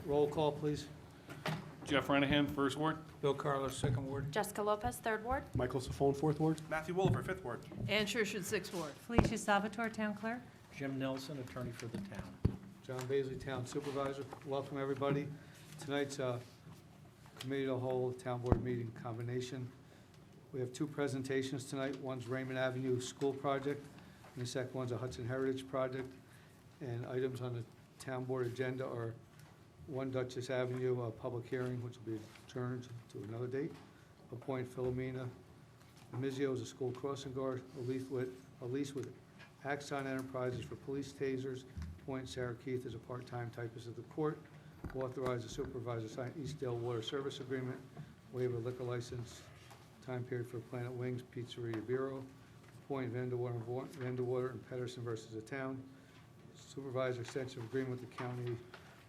Roll call, please. Jeff Renahan, First Ward. Bill Carlos, Second Ward. Jessica Lopez, Third Ward. Michael Safone, Fourth Ward. Matthew Wolver, Fifth Ward. Ann Schuster, Sixth Ward. Felicia Salvatore, Town Clerk. Jim Nelson, attorney for the town. John Baisley, Town Supervisor. Welcome, everybody. Tonight's Committee of the Whole Town Board meeting combination. We have two presentations tonight. One's Raymond Avenue School Project, and the second one's a Hudson Heritage Project. And items on the Town Board agenda are 1 Dutchess Avenue, a public hearing, which will be adjourned to another date. Appoint Philomena Mizio as a school crossing guard. A lease with Axon Enterprises for police tasers. Appoint Sarah Keith as a part-time typist of the court. Authorize the supervisor to sign Eastdale Water Service Agreement. Waiver liquor license. Time period for Planet Wings Pizzeria Bureau. Appoint Vanderwater and Pedersen versus the town. Supervisor extension agreement with the county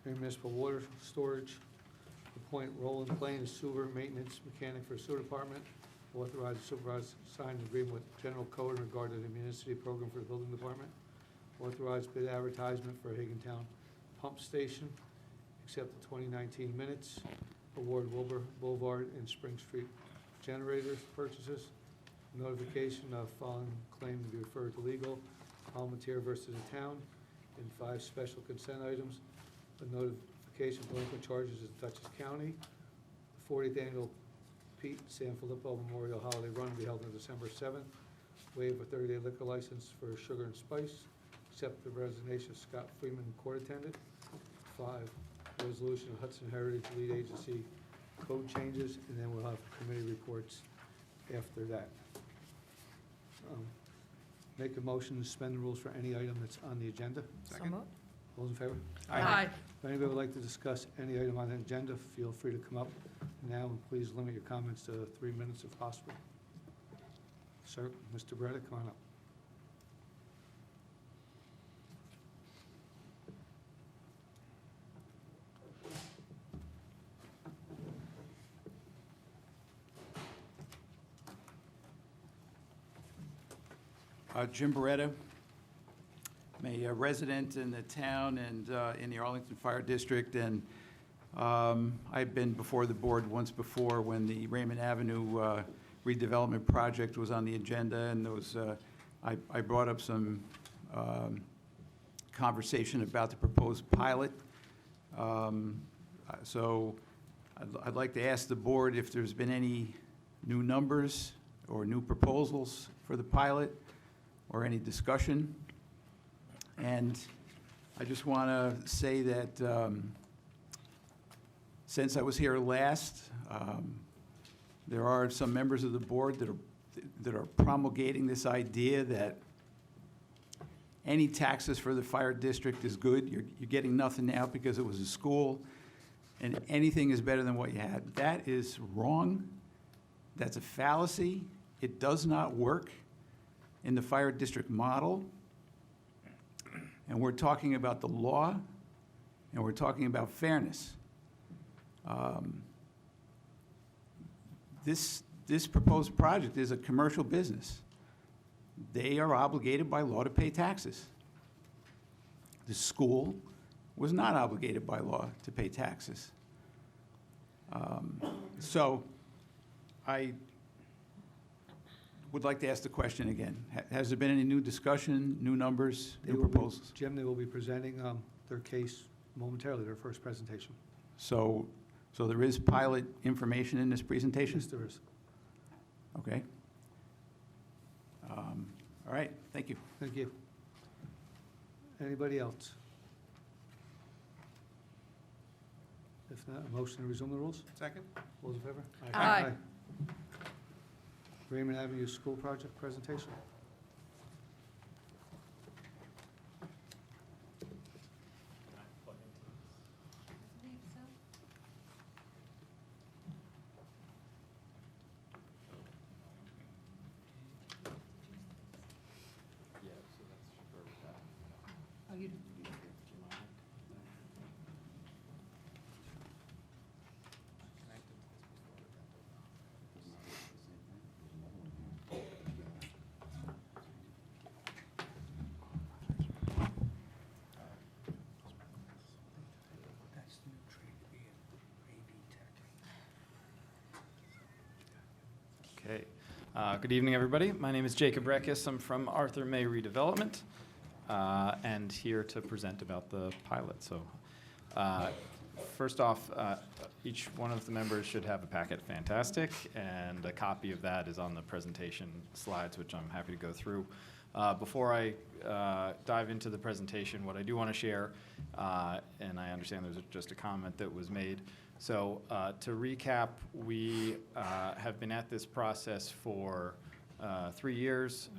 municipal water storage. Appoint Roland Plain as sewer maintenance mechanic for the sewer department. Authorize the supervisor to sign an agreement with General Code in regard to the municipal program for the building department. Authorize bid advertisement for Higgintown Pump Station. Accept the 2019 minutes. Award Wilbur Boulevard and Spring Street generators purchases. Notification of following claim to be referred to legal. Palmetier versus the town. And 5 special consent items. A notification of delinquent charges in Dutchess County. The 40th annual Pete Sanfilippo Memorial Holiday Run will be held on December 7th. Waive a 30-day liquor license for Sugar and Spice. Accept the resignation of Scott Freeman, court attendant. 5, resolution of Hudson Heritage Lead Agency code changes, and then we'll have committee reports after that. Make a motion to suspend the rules for any item that's on the agenda. So moved. Those in favor? Aye. If anybody would like to discuss any item on the agenda, feel free to come up now, and please limit your comments to 3 minutes if possible. Sir, Mr. Beretta, come on up. Jim Beretta. I'm a resident in the town and in the Arlington Fire District, and I've been before the board once before when the Raymond Avenue redevelopment project was on the agenda, and there was, I brought up some conversation about the proposed pilot. So I'd like to ask the board if there's been any new numbers or new proposals for the pilot or any discussion. And I just want to say that since I was here last, there are some members of the board that are promulgating this idea that any taxes for the fire district is good. You're getting nothing now because it was a school, and anything is better than what you had. That is wrong. That's a fallacy. It does not work in the fire district model. And we're talking about the law, and we're talking about fairness. This proposed project is a commercial business. They are obligated by law to pay taxes. The school was not obligated by law to pay taxes. So I would like to ask the question again. Has there been any new discussion, new numbers, new proposals? Jim, they will be presenting their case momentarily, their first presentation. So there is pilot information in this presentation? Yes, there is. Okay. All right, thank you. Thank you. Anybody else? If not, a motion to resume the rules? Second? All those in favor? Aye. Raymond Avenue School Project presentation. Oh, you Good evening, everybody. My name is Jacob Reckis. I'm from Arthur May Redevelopment, and here to present about the pilot. So, first off, each one of the members should have a packet. Fantastic, and a copy of that is on the presentation slides, which I'm happy to go through. Before I dive into the presentation, what I do want to share, and I understand there's just a comment that was made. So to recap, we have been at this process for 3 years.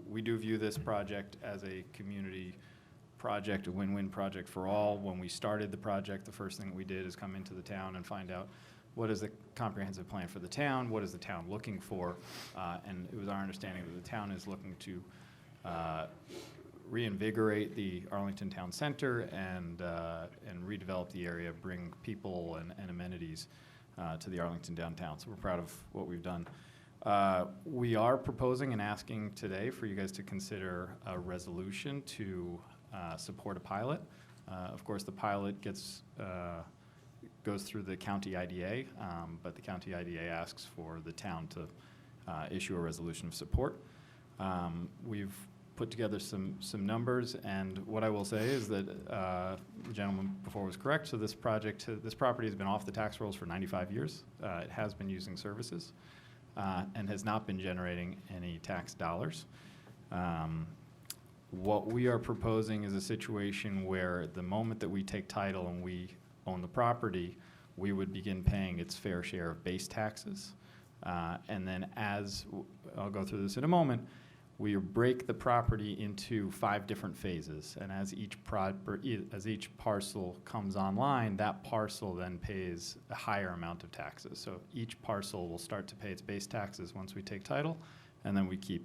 We do view this project as a community project, a win-win project for all. When we started the project, the first thing we did is come into the town and find out what is the comprehensive plan for the town, what is the town looking for, and it was our understanding that the town is looking to reinvigorate the Arlington Town Center and redevelop the area, bring people and amenities to the Arlington downtown. So we're proud of what we've done. We are proposing and asking today for you guys to consider a resolution to support a pilot. Of course, the pilot goes through the county IDA, but the county IDA asks for the town to issue a resolution of support. We've put together some numbers, and what I will say is that the gentleman before was correct. So this property has been off the tax rolls for 95 years. It has been using services and has not been generating any tax dollars. What we are proposing is a situation where the moment that we take title and we own the property, we would begin paying its fair share of base taxes. And then I'll go through this in a moment, we break the property into 5 different phases. And as each parcel comes online, that parcel then pays a higher amount of taxes. So each parcel will start to pay its base taxes once we take title, and then we keep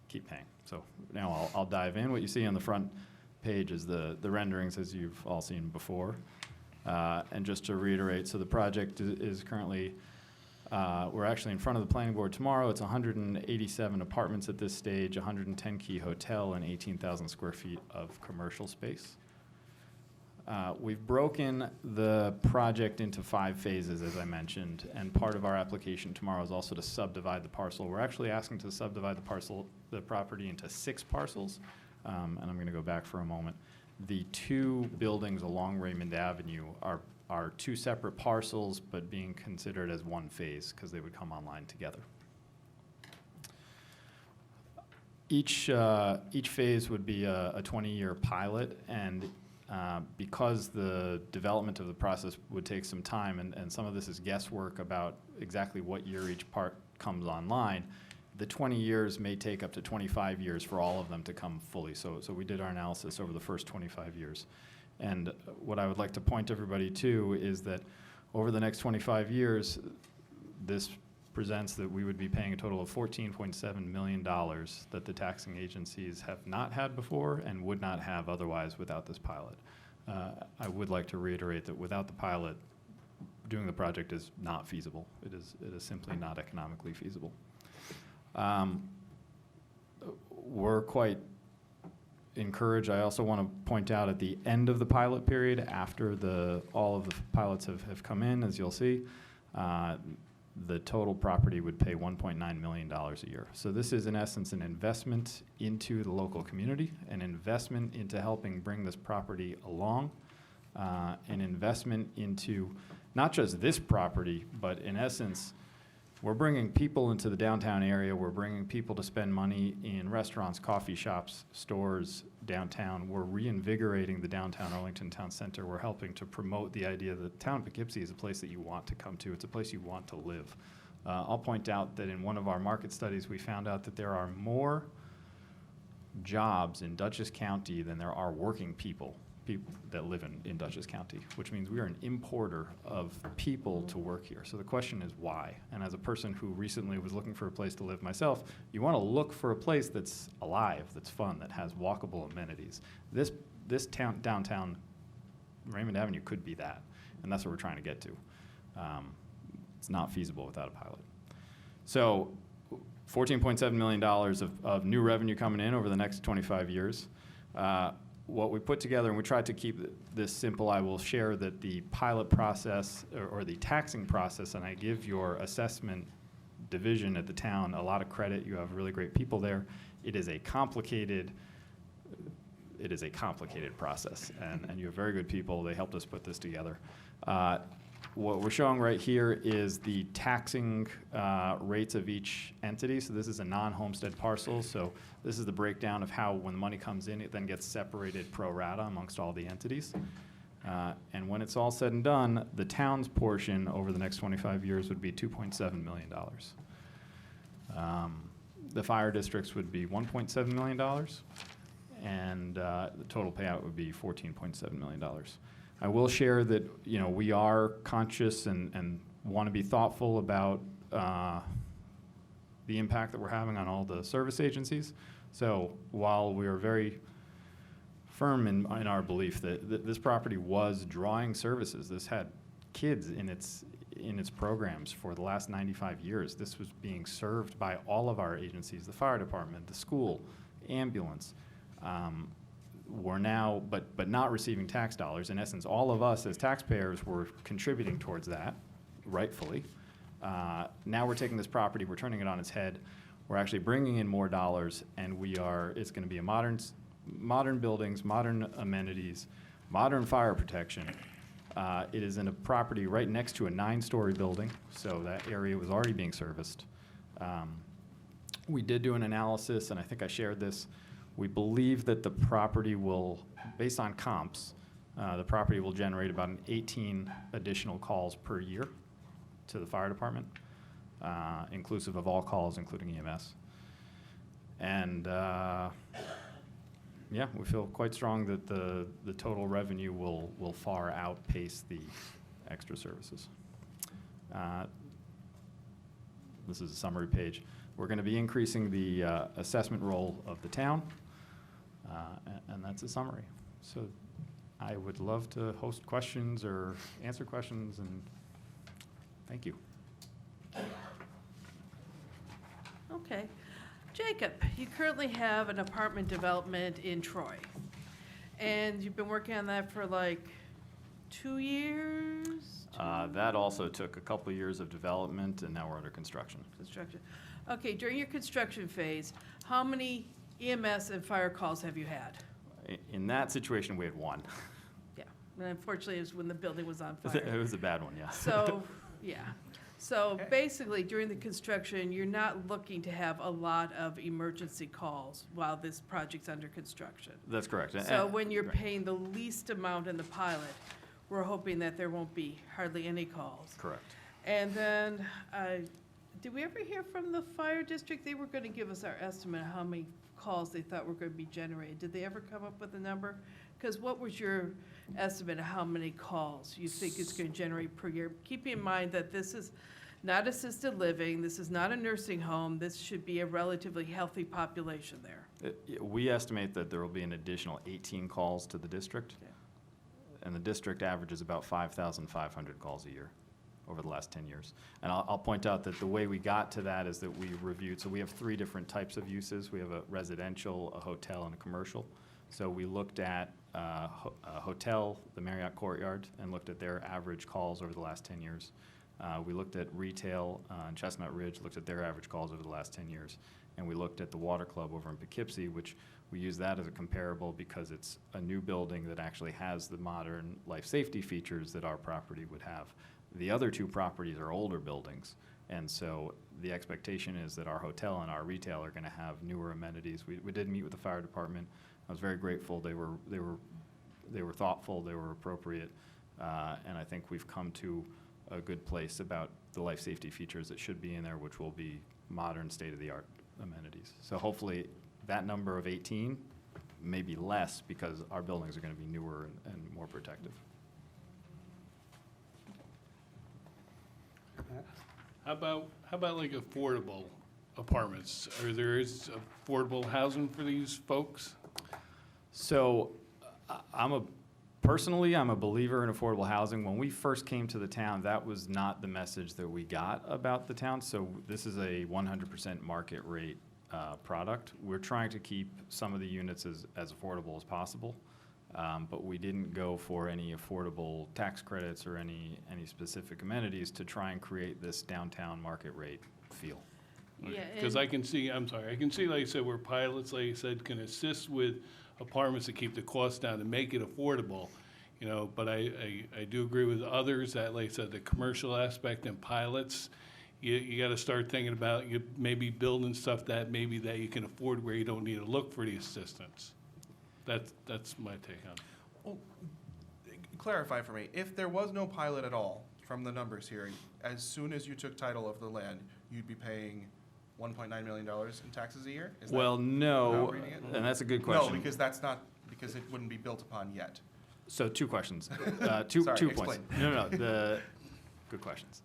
paying. So now I'll dive in. What you see on the front page is the renderings as you've all seen before. And just to reiterate, so the project is currently, we're actually in front of the planning board tomorrow. It's 187 apartments at this stage, 110 key hotel, and 18,000 square feet of commercial space. We've broken the project into 5 phases, as I mentioned, and part of our application tomorrow is also to subdivide the parcel. We're actually asking to subdivide the property into 6 parcels, and I'm going to go back for a moment. The 2 buildings along Raymond Avenue are 2 separate parcels, but being considered as one phase because they would come online together. Each phase would be a 20-year pilot, and because the development of the process would take some time, and some of this is guesswork about exactly what year each part comes online, the 20 years may take up to 25 years for all of them to come fully. So we did our analysis over the first 25 years. And what I would like to point everybody to is that over the next 25 years, this presents that we would be paying a total of $14.7 million that the taxing agencies have not had before and would not have otherwise without this pilot. I would like to reiterate that without the pilot, doing the project is not feasible. It is simply not economically feasible. We're quite encouraged. I also want to point out at the end of the pilot period, after all of the pilots have come in, as you'll see, the total property would pay $1.9 million a year. So this is in essence an investment into the local community, an investment into helping bring this property along, an investment into not just this property, but in essence, we're bringing people into the downtown area. We're bringing people to spend money in restaurants, coffee shops, stores downtown. We're reinvigorating the downtown Arlington Town Center. We're helping to promote the idea that the town of Poughkeepsie is a place that you want to come to. It's a place you want to live. I'll point out that in one of our market studies, we found out that there are more jobs in Dutchess County than there are working people that live in Dutchess County, which means we are an importer of people to work here. So the question is why? And as a person who recently was looking for a place to live myself, you want to look for a place that's alive, that's fun, that has walkable amenities. This downtown Raymond Avenue could be that, and that's what we're trying to get to. It's not feasible without a pilot. So $14.7 million of new revenue coming in over the next 25 years. What we put together, and we tried to keep this simple, I will share that the pilot process or the taxing process, and I give your assessment division at the town a lot of credit. You have really great people there. It is a complicated process, and you have very good people. They helped us put this together. What we're showing right here is the taxing rates of each entity. So this is a non-homestead parcel. So this is the breakdown of how, when the money comes in, it then gets separated pro rata amongst all the entities. And when it's all said and done, the town's portion over the next 25 years would be $2.7 million. The fire districts would be $1.7 million, and the total payout would be $14.7 million. I will share that, you know, we are conscious and want to be thoughtful about the impact that we're having on all the service agencies. So while we are very firm in our belief that this property was drawing services, this had kids in its programs for the last 95 years. This was being served by all of our agencies, the fire department, the school, ambulance. We're now, but not receiving tax dollars. In essence, all of us as taxpayers were contributing towards that, rightfully. Now we're taking this property, we're turning it on its head. We're actually bringing in more dollars, and it's going to be a modern buildings, modern amenities, modern fire protection. It is in a property right next to a 9-story building, so that area was already being serviced. We did do an analysis, and I think I shared this. We believe that the property will, based on comps, the property will generate about 18 additional calls per year to the fire department, inclusive of all calls, including EMS. And yeah, we feel quite strong that the total revenue will far outpace the extra services. This is a summary page. We're going to be increasing the assessment role of the town, and that's a summary. So I would love to host questions or answer questions, and thank you. Okay. Jacob, you currently have an apartment development in Troy, and you've been working on that for like 2 years? That also took a couple of years of development, and now we're under construction. Construction. Okay, during your construction phase, how many EMS and fire calls have you had? In that situation, we had one. Yeah, and unfortunately, it was when the building was on It fire. was a bad one, yeah. So, yeah. So basically, during the construction, you're not looking to have a lot of emergency calls while this project's under construction. That's correct. So when you're right. paying the least amount in the pilot, we're hoping that there won't be hardly any calls. Correct. And then, did we ever hear from the fire district? They were gonna give us our estimate of how many calls they thought were gonna be generated. Did they ever come up with a number? Because what was your estimate of how many calls you think it's gonna generate per year? Keeping in mind that this is not assisted living, this is not a nursing home, this should be a relatively healthy population there. We estimate that there will be an additional 18 calls to the district, Okay. and the district averages about 5,500 calls a year over the last 10 years. And I'll point out that the way we got to that is that we reviewed, so we have 3 different types of uses. We have a residential, a hotel, and a commercial. So we looked at a hotel, the Marriott Courtyard, and looked at their average calls over the last 10 years. We looked at retail in Chestnut Ridge, looked at their average calls over the last 10 years. And we looked at the Water Club over in Poughkeepsie, which we use that as a comparable because it's a new building that actually has the modern life safety features that our property would have. The other 2 properties are older buildings, and so the expectation is that our hotel and our retail are going to have newer amenities. We did meet with the fire department. I was very grateful. They were thoughtful. They were appropriate, and I think we've come to a good place about the life safety features that should be in there, which will be modern, state-of-the-art amenities. So hopefully that number of 18 may be less because our buildings are going to be newer and more protective. How about like affordable apartments? Are there is affordable housing for these folks? So personally, I'm a believer in affordable housing. When we first came to the town, that was not the message that we got about the town. So this is a 100% market rate product. We're trying to keep some of the units as affordable as possible, but we didn't go for any affordable tax credits or any specific amenities to try and create this downtown market rate feel. Yeah, Because and- I can see, I'm sorry, I can see, like you said, where pilots, like you said, can assist with apartments to keep the costs down and make it affordable, you know, but I do agree with others that, like I said, the commercial aspect and pilots, you gotta start thinking about, you maybe building stuff that maybe that you can afford where you don't need to look for the assistance. That's my take on it. Well, clarify for me, if there was no pilot at all, from the numbers here, as soon as you took title of the land, you'd be paying $1.9 million in taxes a year? Is that Well, how no, I'm reading it? and that's a good No, question. because that's not, because it wouldn't be built upon yet. So two questions. Two Sorry, points. explain. No, good questions.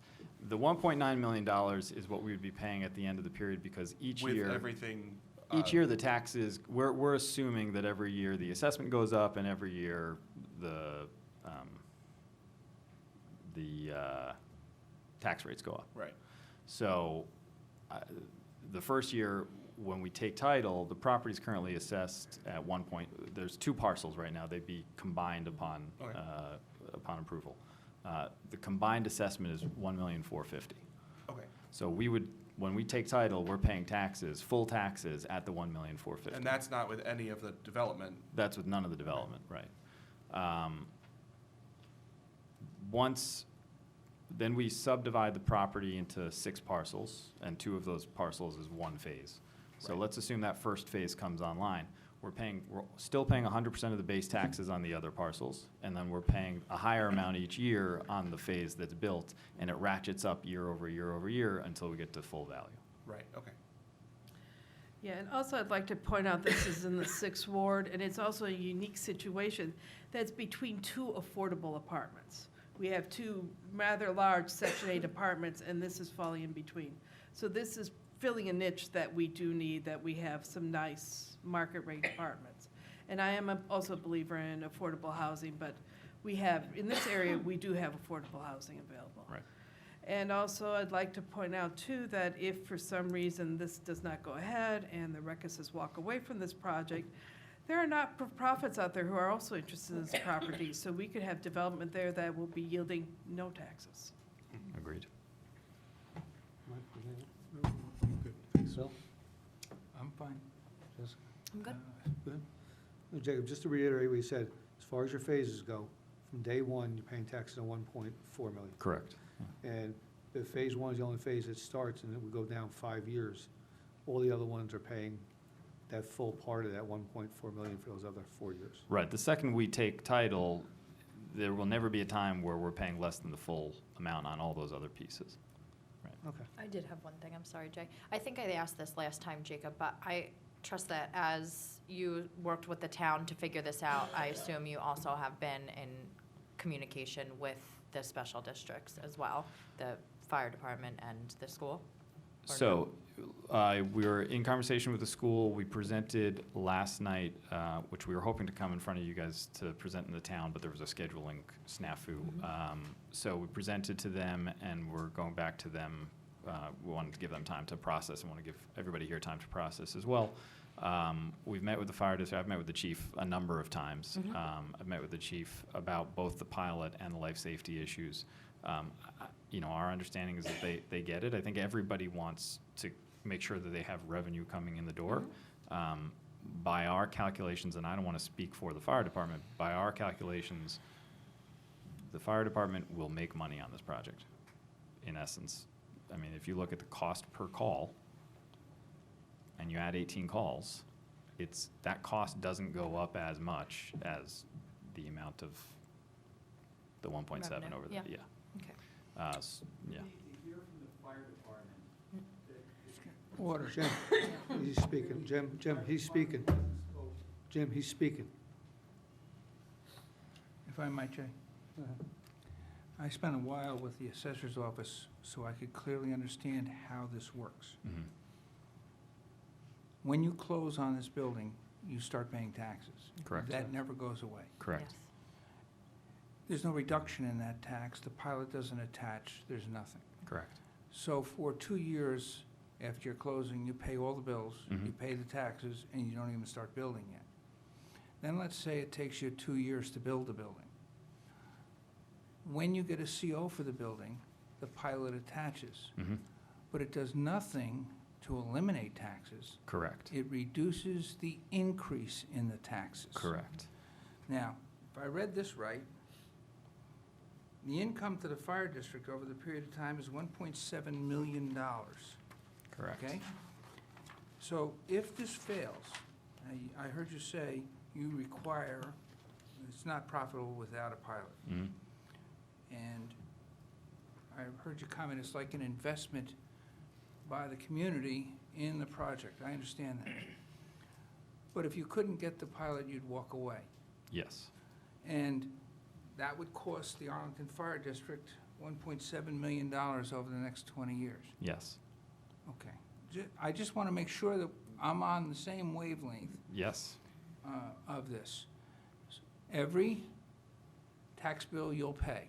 The $1.9 million is what we would be paying at the end of the period because each With year, everything. each year the taxes, we're assuming that every year the assessment goes up and every year the tax rates go up. Right. So the first year, when we take title, the property is currently assessed at one point. There's two parcels right now. They'd be combined upon Okay. upon approval. The combined assessment is $1,450,000. Okay. So we would, when we take title, we're paying taxes, full taxes at the $1,450,000. And that's not with any of the development. That's with none of the development, right. Then we subdivide the property into 6 parcels, and 2 of those parcels is one phase. So Right. let's assume that first phase comes online. We're still paying 100% of the base taxes on the other parcels, and then we're paying a higher amount each year on the phase that's built, and it ratchets up year over year over year until we get to full value. Right, okay. Yeah, and also I'd like to point out this is in the 6th Ward, and it's also a unique situation that's between 2 affordable apartments. We have 2 rather large Section 8 apartments, and this is falling in between. So this is filling a niche that we do need, that we have some nice market rate apartments. And I am also a believer in affordable housing, but we have, in this area, we do have affordable housing available. Right. And also, I'd like to point out too, that if for some reason this does not go ahead and the Reckises walk away from this project, there are not-for-profits out there who are also interested in this property, so we could have development there that will be yielding no taxes. Agreed. Bill? I'm fine. Jessica? I'm good. Good. No, Jacob, just to reiterate what you said, as far as your phases go, from day one, you're paying taxes on 1.4 million. Correct. And if phase 1 is the only phase that starts, and it would go down 5 years, all the other ones are paying that full part of that 1.4 million for those other 4 years. Right. The second we take title, there will never be a time where we're paying less than the full amount on all those other pieces. Okay. I did have one thing, I'm sorry, Jay. I think I asked this last time, Jacob, but I trust that as you worked with the town to figure this out, I assume you also have been in communication with the special districts as well, the fire department and the school? Or So, we were in conversation with the school. We presented last night, which we were hoping to come in front of you guys to present in the town, but there was a scheduling snafu. So we presented to them, and we're going back to them. We wanted to give them time to process, and want to give everybody here time to process as well. We've met with the fire district. I've met with the chief a number of times. I've met with the chief about both the pilot and the life safety issues. Our understanding is that they get it. I think everybody wants to make sure that they have revenue coming in the door. By our calculations, and I don't want to speak for the fire department, by our calculations, the fire department will make money on this project, in essence. I mean, if you look at the cost per call, and you add 18 calls, that cost doesn't go up as much as the amount of the 1.7 Revenue, over yeah. there, yeah. Okay. Yeah. Order. Jim, he's speaking. Jim, he's speaking. Jim, he's speaking. If I might, Jay. I spent a while with the assessor's office so I could clearly understand how this works. Mhm. When you close on this building, you start paying taxes. Correct. That never goes away. Correct. Yes. There's no reduction in that tax. The pilot doesn't attach. There's nothing. Correct. So for 2 years after you're closing, you pay all the bills, you Mhm. pay the taxes, and you don't even start building yet. Then let's say it takes you 2 years to build the building. When you get a CO for the building, the pilot attaches. Mhm. but it does nothing to eliminate taxes. Correct. It reduces the increase in the taxes. Correct. Now, if I read this right, the income to the fire district over the period of time is $1.7 million. Correct. Okay? So if this fails, I heard you say you require, it's not profitable without a pilot. Mhm. And I heard you comment, it's like an investment by the community in the project. I understand that. But if you couldn't get the pilot, you'd walk away. Yes. And that would cost the Arlington Fire District $1.7 million over the next 20 years. Yes. Okay. I just want to make sure that I'm on the same wavelength Yes. of this. Every tax bill you'll pay,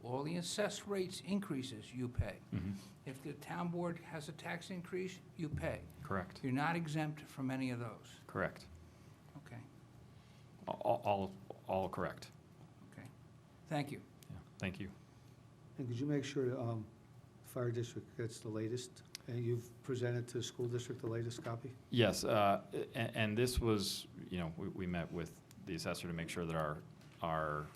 all the assessed rates increases, you pay. Mhm. If the town board has a tax increase, you pay. Correct. You're not exempt from any of those. Correct. Okay, All correct. okay. Thank you. Yeah. Thank you. And could you make sure the fire district gets the latest? And you've presented to the school district the latest copy? Yes, and this was, we met with the assessor to make sure that our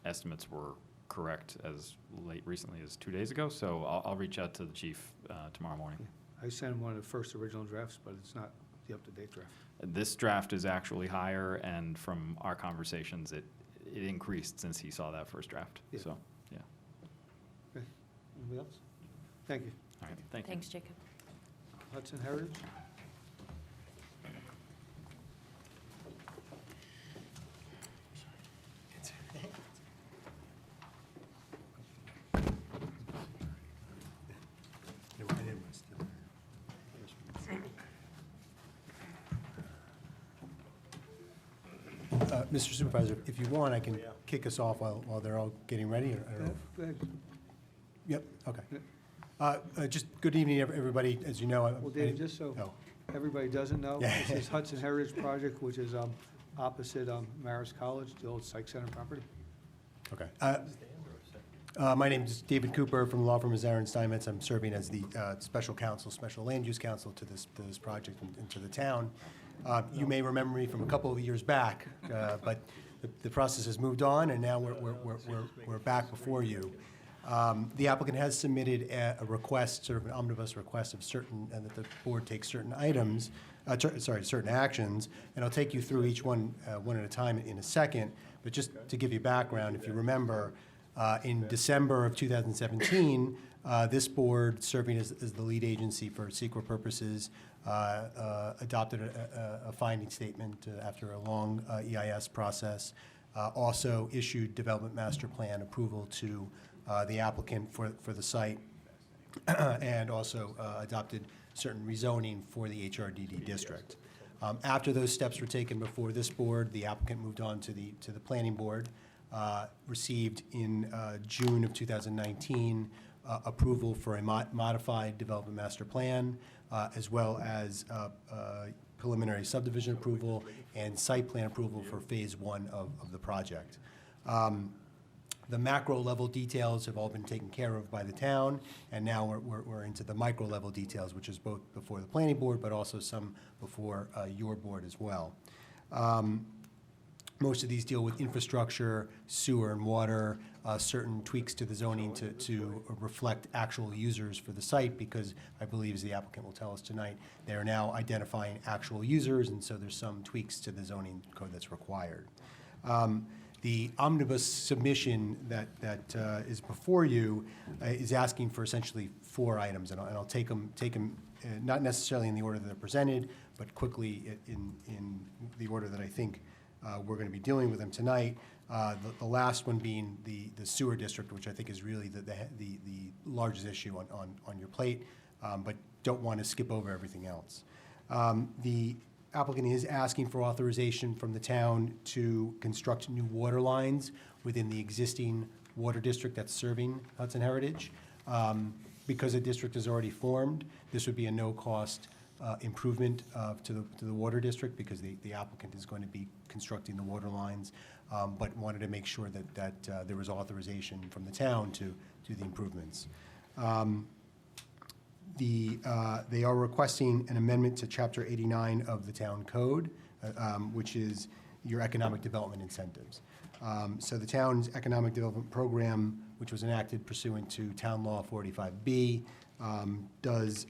estimates were correct as recently as 2 days ago, so I'll reach out to the chief tomorrow morning. I sent him one of the first original drafts, but it's not the up-to-date draft. This draft is actually higher, and from our conversations, it increased since he saw that first draft, Yeah. so, yeah. Anybody else? Thank you. All right, thank you. Thanks, Jacob. Hudson Heritage? Mr. Supervisor, if you want, I can kick us off while they're all getting ready. Or I don't know. Go ahead. Yep, okay. Just good evening, everybody. As you know, Well, Dave, just so Oh, everybody doesn't know, Yeah. this is Hudson Heritage Project, which is opposite Marist College, the old psych center property. okay. My name is David Cooper from the law firm of Zarin Steinmetz. I'm serving as the special counsel, special land use counsel to this project and to the town. You may remember me from a couple of years back, but the process has moved on, and now we're back before you. The applicant has submitted a request, sort of an omnibus request of certain, and that the board takes certain items, certain actions, and I'll take you through each one, one at a time in a second. But just to give you background, if you remember, in December of 2017, this board, serving as the lead agency for SEQA purposes, adopted a finding statement after a long EIS process, also issued development master plan approval to the applicant for the site, and also adopted certain rezoning for the HRDD district. After those steps were taken before this board, the applicant moved on to the planning board, received in June of 2019 approval for a modified development master plan, as well as preliminary subdivision approval and site plan approval for phase one of the project. The macro level details have all been taken care of by the town, and now we're into the micro level details, which is both before the planning board, but also some before your board as well. Most of these deal with infrastructure, sewer and water, certain tweaks to the zoning to reflect actual users for the site, because I believe, as the applicant will tell us tonight, they are now identifying actual users, and so there's some tweaks to the zoning code that's required. The omnibus submission that is before you is asking for essentially 4 items, and I'll take them not necessarily in the order that they're presented, but quickly in the order that I think we're going to be dealing with them tonight. The last one being the sewer district, which I think is really the largest issue on your plate, but don't want to skip over everything else. The applicant is asking for authorization from the town to construct new water lines within the existing water district that's serving Hudson Heritage. Because the district is already formed, this would be a no-cost improvement to the water district, because the applicant is going to be constructing the water lines, but wanted to make sure that there was authorization from the town to do the improvements. They are requesting an amendment to Chapter 89 of the Town Code, which is your economic development incentives. So the town's economic development program, which was enacted pursuant to Town Law 45B, does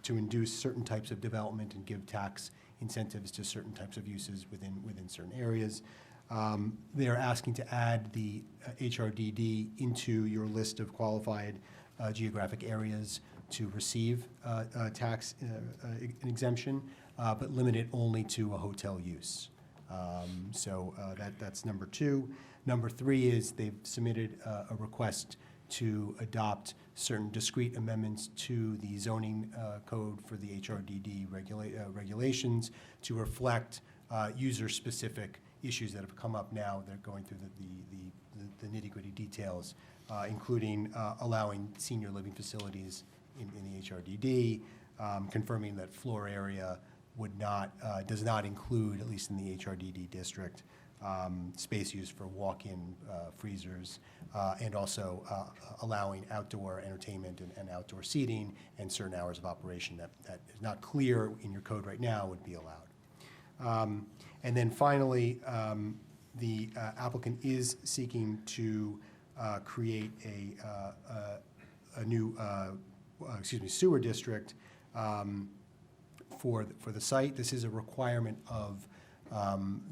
to induce certain types of development and give tax incentives to certain types of uses within certain areas. They are asking to add the HRDD into your list of qualified geographic areas to receive tax exemption, but limit it only to a hotel use. So that's number 2. Number 3 is they've submitted a request to adopt certain discrete amendments to the zoning code for the HRDD regulations to reflect user-specific issues that have come up now. They're going through the nitty-gritty details, including allowing senior living facilities in the HRDD, confirming that floor area does not include, at least in the HRDD district, space used for walk-in freezers, and also allowing outdoor entertainment and outdoor seating and certain hours of operation that is not clear in your code right now would be allowed. And then finally, the applicant is seeking to create a new sewer district for the site. This is a requirement of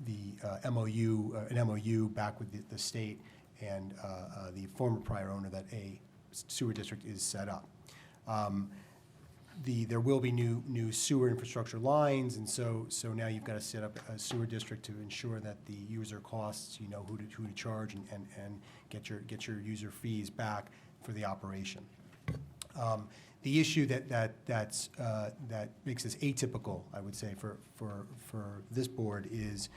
the MOU, an MOU back with the state and the former prior owner that a sewer district is set up. There will be new sewer infrastructure lines, and so now you've got to set up a sewer district to ensure that the user costs, you know, who to charge and get your user fees back for the operation. The issue that makes this atypical, I would say, for this board is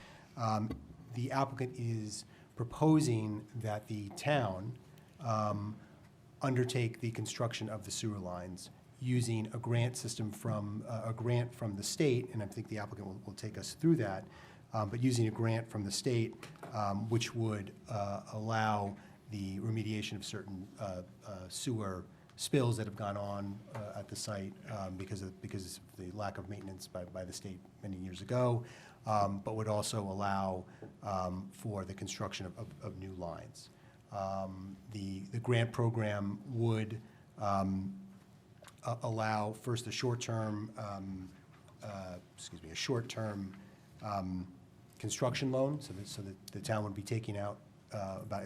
the applicant is proposing that the town undertake the construction of the sewer lines using a grant system from the state, and I think the applicant will take us through that, but using a grant from the state, which would allow the remediation of certain sewer spills that have gone on at the site because of the lack of maintenance by the state many years ago, but would also allow for the construction of new lines. The grant program would allow first a short-term construction loan, so that the town would be taking out about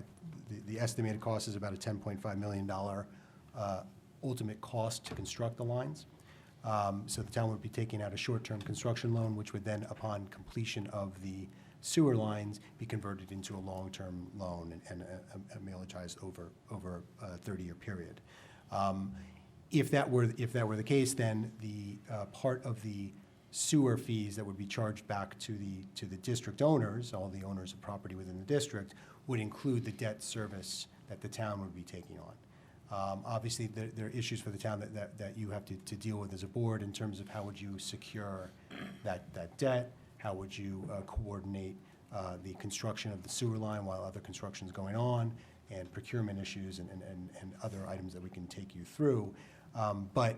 the estimated cost is about a $10.5 million ultimate cost to construct the lines. So the town would be taking out a short-term construction loan, which would then, upon completion of the sewer lines, be converted into a long-term loan and amortized over a 30-year period. If that were the case, then the part of the sewer fees that would be charged back to the district owners, all the owners of property within the district, would include the debt service that the town would be taking on. Obviously, there are issues for the town that you have to deal with as a board in terms of how would you secure that debt, how would you coordinate the construction of the sewer line while other construction is going on, and procurement issues and other items that we can take you through. But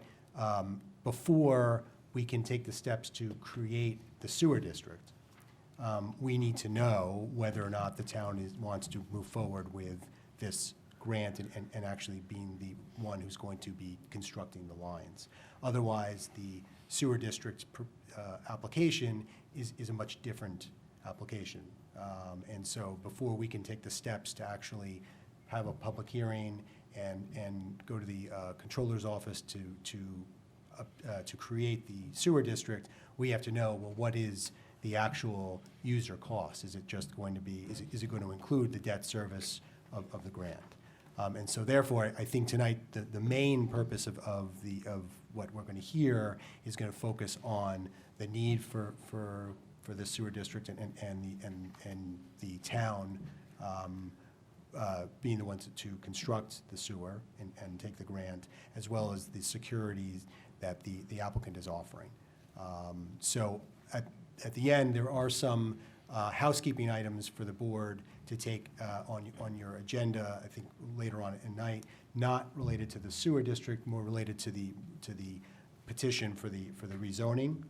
before we can take the steps to create the sewer district, we need to know whether or not the town wants to move forward with this grant and actually being the one who's going to be constructing the lines. Otherwise, the sewer district's application is a much different application. And so before we can take the steps to actually have a public hearing and go to the controller's office to create the sewer district, we have to know, well, what is the actual user cost? Is it just going to be, is it going to include the debt service of the grant? And so therefore, I think tonight, the main purpose of what we're going to hear is going to focus on the need for the sewer district and the town being the ones to construct the sewer and take the grant, as well as the securities that the applicant is offering. So at the end, there are some housekeeping items for the board to take on your agenda, I think later on at night, not related to the sewer district, more related to the petition for the rezoning.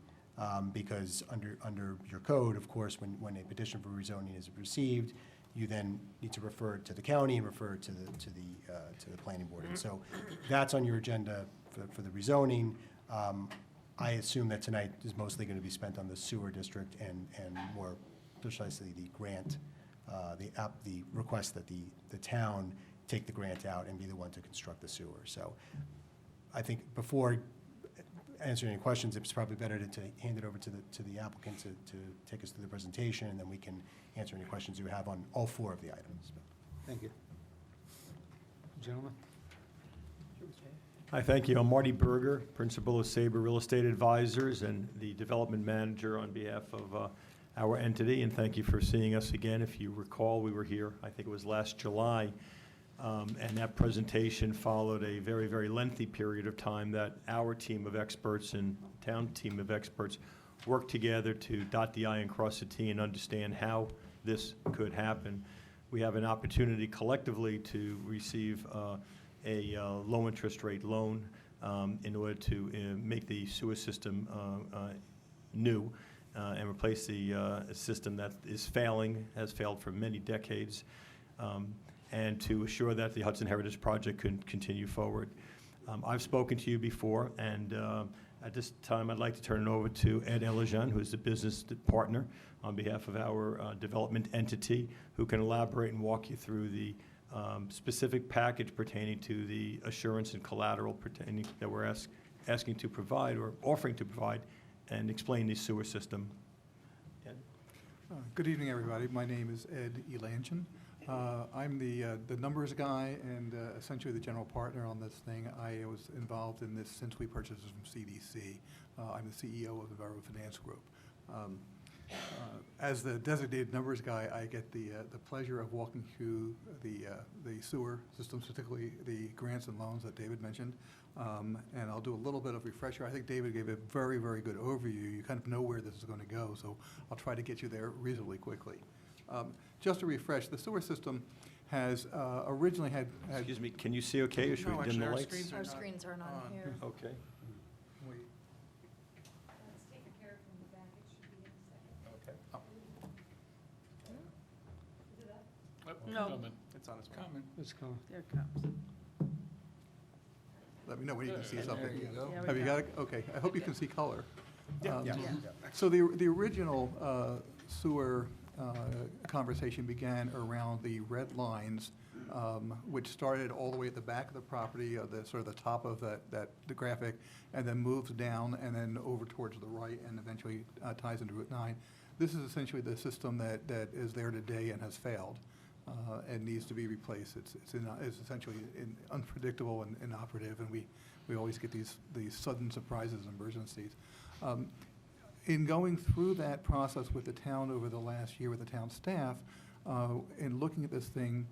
Because under your code, of course, when a petition for rezoning is received, you then need to refer it to the county and refer it to the planning board. And so that's on your agenda for the rezoning. I assume that tonight is mostly going to be spent on the sewer district and more precisely the grant, the request that the town take the grant out and be the one to construct the sewer. So I think before answering any questions, it's probably better to hand it over to the applicant to take us through the presentation, and then we can answer any questions you have on all four of the items. Thank you. Gentlemen? Hi, thank you. I'm Marty Berger, Principal of Sabre Real Estate Advisors and the Development Manager on behalf of our entity, and thank you for seeing us again. If you recall, we were here, I think it was last July, and that presentation followed a very, very lengthy period of time that our team of experts and town team of experts worked together to dot the I and cross the T and understand how this could happen. We have an opportunity collectively to receive a low interest rate loan in order to make the sewer system new and replace the system that is failing, has failed for many decades, and to assure that the Hudson Heritage Project can continue forward. I've spoken to you before, and at this time I'd like to turn it over to Ed Elajan, who is the business partner on behalf of our development entity, who can elaborate and walk you through the specific package pertaining to the assurance and collateral pertaining that we're asking to provide or offering to provide, and explain the sewer system. Ed? Good evening, everybody. My name is Ed Elanchen. I'm the numbers guy and essentially the general partner on this thing. I was involved in this since we purchased it from CDC. I'm the CEO of the Vero Finance Group. As the designated numbers guy, I get the pleasure of walking through the sewer system, particularly the grants and loans that David mentioned. And I'll do a little bit of refresher. I think David gave a very, very good overview. You kind of know where this is going to go, so I'll try to get you there reasonably quickly. Just to refresh, the sewer system has originally had. Excuse me, can you see okay, or should we dim the our lights? Our screens are not here. Okay. Wait. No. Coming. It's on its way. Let's go. There it comes. Let me know when you can see something. Yeah, we Have you got got it? Okay, I hope you can see color. Yeah. So the original sewer conversation began around the red lines, which started all the way at the back of the property, the sort of the top of the graphic, and then moves down and then over towards the right and eventually ties into Route 9. This is essentially the system that is there today and has failed and needs to be replaced. It's essentially unpredictable and inoperative, and we always get these sudden surprises and emergencies. In going through that process with the town over the last year with the town staff, and looking at this thing,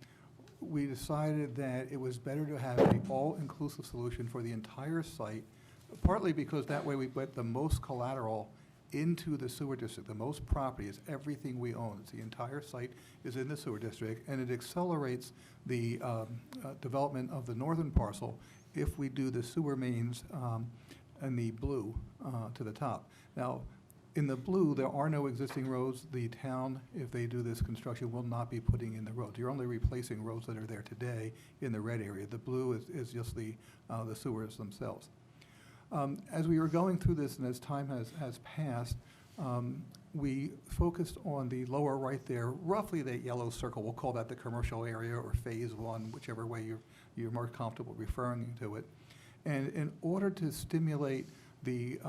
we decided that it was better to have an all-inclusive solution for the entire site, partly because that way we put the most collateral into the sewer district. The most property is everything we own. It's the entire site is in the sewer district, and it accelerates the development of the northern parcel if we do the sewer mains in the blue to the top. Now, in the blue, there are no existing roads. The town, if they do this construction, will not be putting in the roads. You're only replacing roads that are there today in the red area. The blue is just the sewers themselves. As we were going through this and as time has passed, we focused on the lower right there, roughly that yellow circle. We'll call that the commercial area or phase one, whichever way you're more comfortable referring to it. And in order to stimulate the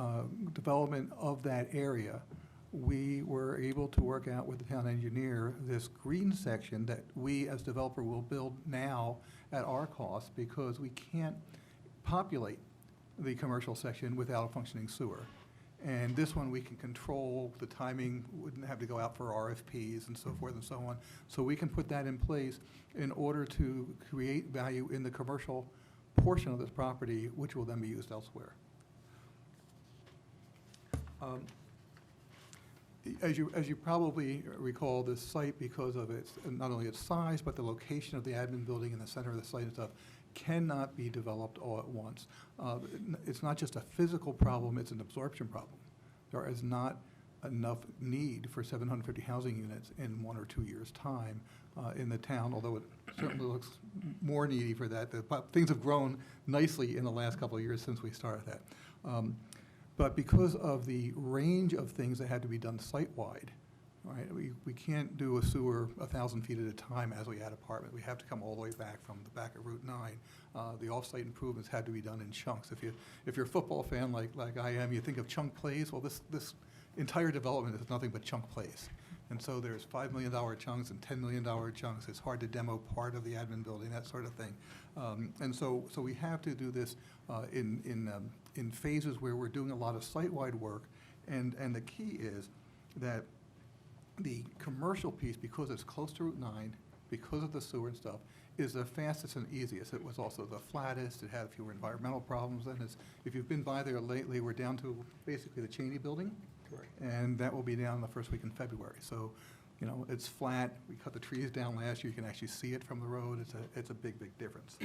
development of that area, we were able to work out with the town engineer this green section that we as developer will build now at our cost, because we can't populate the commercial section without a functioning sewer. And this one we can control, the timing wouldn't have to go out for RFPs and so forth and so on. So we can put that in place in order to create value in the commercial portion of this property, which will then be used elsewhere. As you probably recall, this site, because of its, not only its size, but the location of the admin building in the center of the site and stuff, cannot be developed all at once. It's not just a physical problem, it's an absorption problem. There is not enough need for 750 housing units in 1 or 2 years' time in the town, although it certainly looks more needy for that. Things have grown nicely in the last couple of years since we started that. But because of the range of things that had to be done site-wide, right, we can't do a sewer 1,000 feet at a time as we add apartment. We have to come all the way back from the back of Route 9. The off-site improvements had to be done in chunks. If you're a football fan like I am, you think of chunk plays. Well, this entire development is nothing but chunk plays. And so there's $5 million chunks and $10 million chunks. It's hard to demo part of the admin building, that sort of thing. And so we have to do this in phases where we're doing a lot of site-wide work. And the key is that the commercial piece, because it's close to Route 9, because of the sewer and stuff, is the fastest and easiest. It was also the flattest. It had fewer environmental problems. And if you've been by there lately, we're down to basically the Cheney building. Correct. And that will be down the first week in February. So, you know, it's flat. We cut the trees down last year. You can actually see it from the road. It's a big, big difference.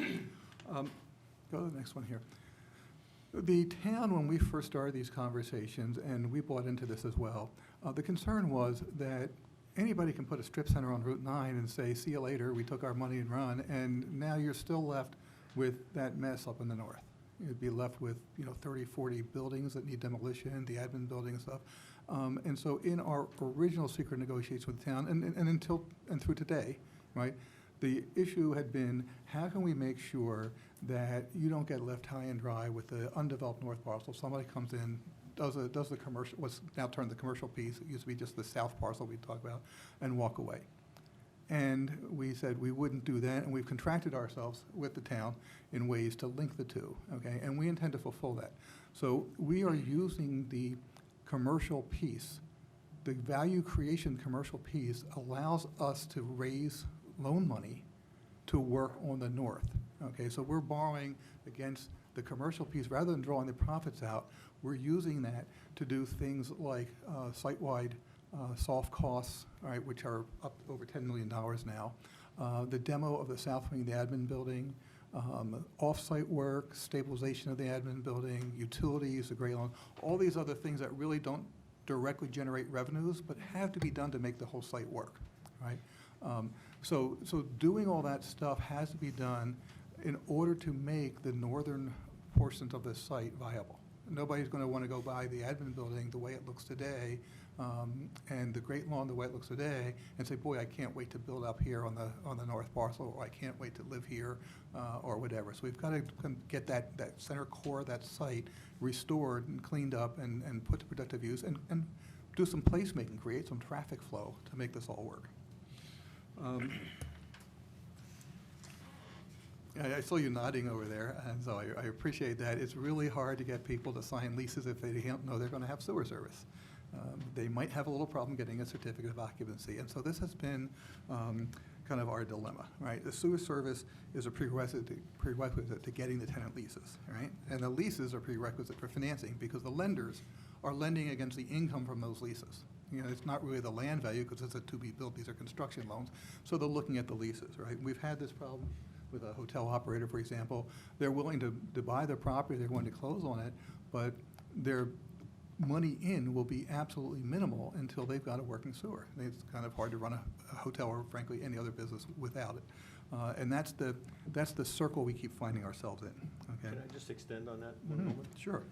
Go to the next one here. The town, when we first started these conversations, and we bought into this as well, the concern was that anybody can put a strip center on Route 9 and say, see you later, we took our money and run, and now you're still left with that mess up in the north. You'd be left with, 30, 40 buildings that need demolition, the admin building and stuff. And so in our original secret negotiations with the town, and through today, right, the issue had been, how can we make sure that you don't get left high and dry with the undeveloped north parcel? Somebody comes in, does the commercial, what's now turned the commercial piece, it used to be just the south parcel we talked about, and walk away. And we said we wouldn't do that, and we've contracted ourselves with the town in ways to link the two, okay? And we intend to fulfill that. So we are using the commercial piece. The value creation commercial piece allows us to raise loan money to work on the north, okay? So we're borrowing against the commercial piece. Rather than drawing the profits out, we're using that to do things like site-wide soft costs, all right, which are up over $10 million now. The demo of the south wing of the admin building, off-site work, stabilization of the admin building, utilities, the Great Lawn, all these other things that really don't directly generate revenues, but have to be done to make the whole site work, right? So doing all that stuff has to be done in order to make the northern portions of the site viable. Nobody's going to want to go by the admin building the way it looks today, and the Great Lawn the way it looks today, and say, boy, I can't wait to build up here on the north parcel, or I can't wait to live here, or whatever. So we've got to get that center core of that site restored and cleaned up and put to productive use, and do some placemaking, create some traffic flow to make this all work. I saw you nodding over there, and so I appreciate that. It's really hard to get people to sign leases if they don't know they're going to have sewer service. They might have a little problem getting a certificate of occupancy, and so this has been kind of our dilemma, right? The sewer service is a prerequisite to getting the tenant leases, right? And the leases are prerequisite for financing because the lenders are lending against the income from those leases. It's not really the land value because it's a to-be-built. These are construction loans, so they're looking at the leases, right? We've had this problem with a hotel operator, for example. They're willing to buy the property, they're going to close on it, but their money in will be absolutely minimal until they've got a working sewer. It's kind of hard to run a hotel or frankly any other business without it. And that's the circle we keep finding ourselves in, okay? Can I just extend on that one moment? Sure.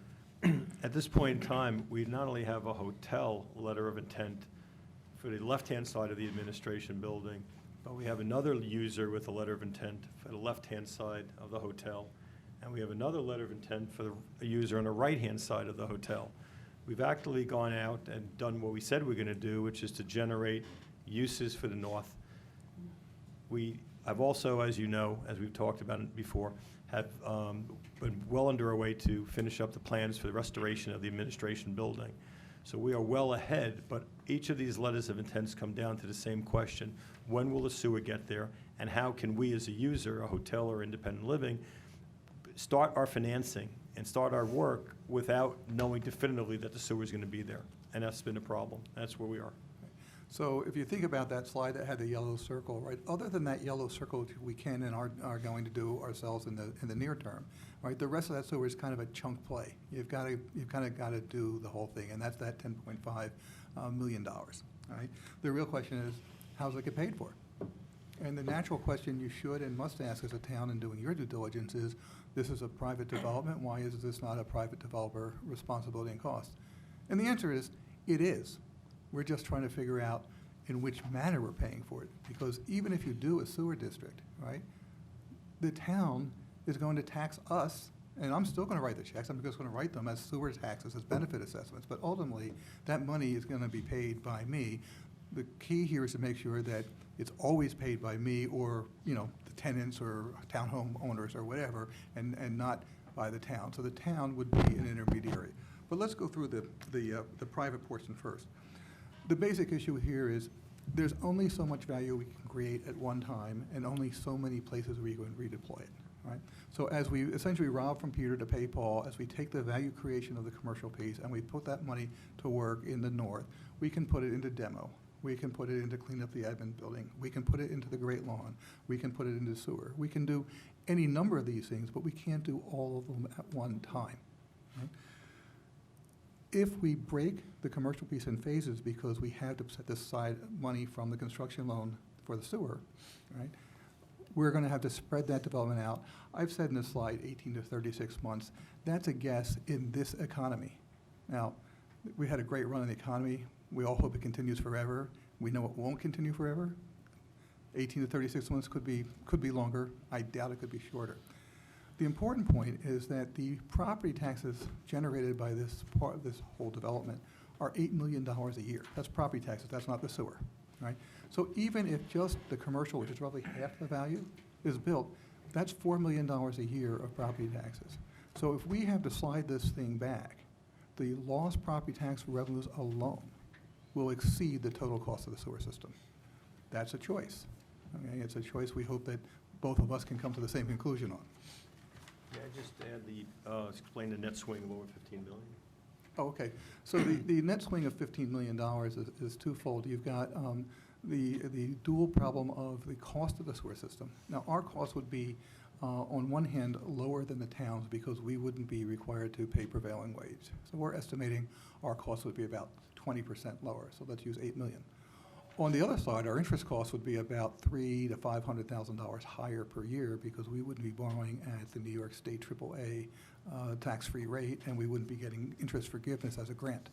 At this point in time, we not only have a hotel letter of intent for the left-hand side of the administration building, but we have another user with a letter of intent for the left-hand side of the hotel, and we have another letter of intent for a user on the right-hand side of the hotel. We've actually gone out and done what we said we were going to do, which is to generate uses for the north. I've also, as you know, as we've talked about it before, have been well under our way to finish up the plans for the restoration of the administration building. So we are well ahead, but each of these letters of intents come down to the same question: when will the sewer get there, and how can we as a user, a hotel or independent living, start our financing and start our work without knowing definitively that the sewer is going to be there? and that's been a problem. That's where we are. So if you think about that slide that had the yellow circle, right, other than that yellow circle, which we can and are going to do ourselves in the near term, right, the rest of that sewer is kind of a chunk play. You've kind of got to do the whole thing, and that's that $10.5 million, all right? The real question is, how's it get paid for? And the natural question you should and must ask as a town in doing your due diligence is, this is a private development, why is this not a private developer responsibility and cost? And the answer is, it is. We're just trying to figure out in which manner we're paying for it. Because even if you do a sewer district, right, the town is going to tax us, and I'm still going to write the checks. I'm just going to write them as sewer taxes, as benefit assessments. But ultimately, that money is going to be paid by me. The key here is to make sure that it's always paid by me or, the tenants or townhome owners or whatever, and not by the town. So the town would be an intermediary. But let's go through the private portion first. The basic issue here is there's only so much value we can create at one time and only so many places where you can redeploy it, right? So as we essentially rob from Peter to pay Paul, as we take the value creation of the commercial piece and we put that money to work in the north, we can put it into demo. We can put it into clean up the admin building. We can put it into the Great Lawn. We can put it into sewer. We can do any number of these things, but we can't do all of them at one time, right? If we break the commercial piece in phases because we have to set aside money from the construction loan for the sewer, right, we're going to have to spread that development out. I've said in this slide 18 to 36 months. That's a guess in this economy. Now, we had a great run in the economy. We all hope it continues forever. We know it won't continue forever. 18 to 36 months could be longer. I doubt it could be shorter. The important point is that the property taxes generated by this whole development are $8 million a year. That's property taxes, that's not the sewer, right? So even if just the commercial, which is roughly half the value, is built, that's $4 million a year of property taxes. So if we have to slide this thing back, the lost property tax revenues alone will exceed the total cost of the sewer system. That's a choice, okay? It's a choice we hope that both of us can come to the same conclusion on. May I just add explain the net swing of over 15 million? Oh, okay. So the net swing of $15 million is twofold. You've got the dual problem of the cost of the sewer system. Now, our cost would be, on one hand, lower than the town's because we wouldn't be required to pay prevailing wage. So we're estimating our cost would be about 20% lower. So let's use $8 million. On the other side, our interest costs would be about $300,000 to $500,000 higher per year because we wouldn't be borrowing at the New York State AAA tax-free rate, and we wouldn't be getting interest forgiveness as a grant.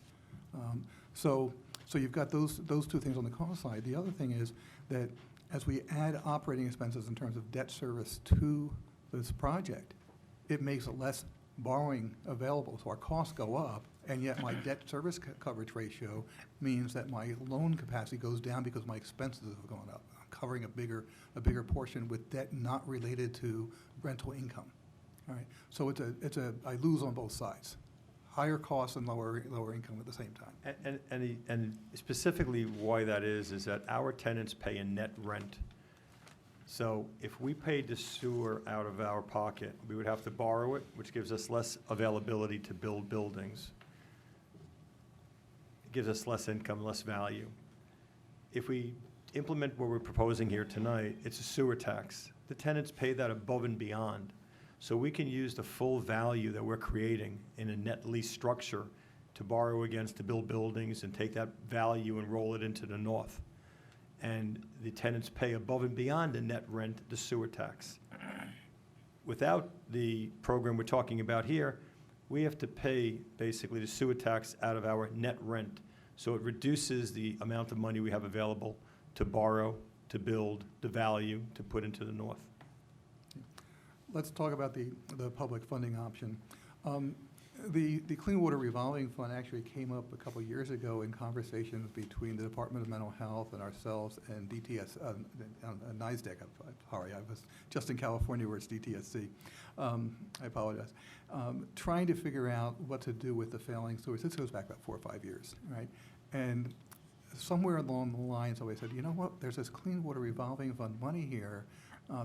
So you've got those two things on the cost side. The other thing is that as we add operating expenses in terms of debt service to this project, it makes less borrowing available. So our costs go up, and yet my debt service coverage ratio means that my loan capacity goes down because my expenses have gone up. I'm covering a bigger portion with debt not related to rental income. All right, so I lose on both sides, higher costs and lower income at the same time. And specifically why that is that our tenants pay a net rent. So if we paid the sewer out of our pocket, we would have to borrow it, which gives us less availability to build buildings. It gives us less income, less value. If we implement what we're proposing here tonight, it's a sewer tax. The tenants pay that above and beyond. So we can use the full value that we're creating in a net lease structure to borrow against to build buildings and take that value and roll it into the north. And the tenants pay above and beyond the net rent, the sewer tax. Without the program we're talking about here, we have to pay basically the sewer tax out of our net rent. So it reduces the amount of money we have available to borrow, to build, the value to put into the north. Let's talk about the public funding option. The Clean Water Revolving Fund actually came up a couple years ago in conversations between the Department of Mental Health and ourselves and DTS, NISDEC. Sorry, I was just in California where it's DTSC. I apologize. Trying to figure out what to do with the failing sewers. This goes back about 4 or 5 years, right? And somewhere along the lines, I always said, you know what? There's this Clean Water Revolving Fund money here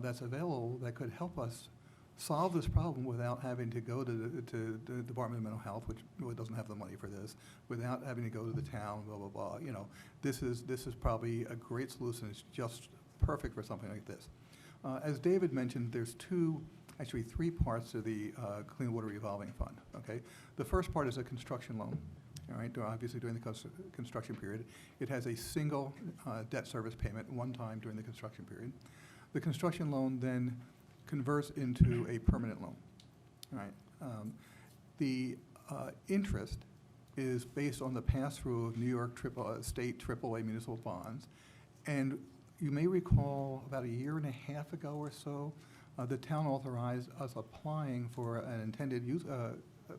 that's available that could help us solve this problem without having to go to the Department of Mental Health, which really doesn't have the money for this, without having to go to the town, blah, blah, blah. You know, this is probably a great solution. It's just perfect for something like this. As David mentioned, there's actually three parts to the Clean Water Revolving Fund, okay? The first part is a construction loan, all right, obviously during the construction period. It has a single debt service payment one time during the construction period. The construction loan then converts into a permanent loan, all right? The interest is based on the pass-through of New York state AAA municipal bonds. And you may recall about a year and a half ago or so, the town authorized us applying for an intended use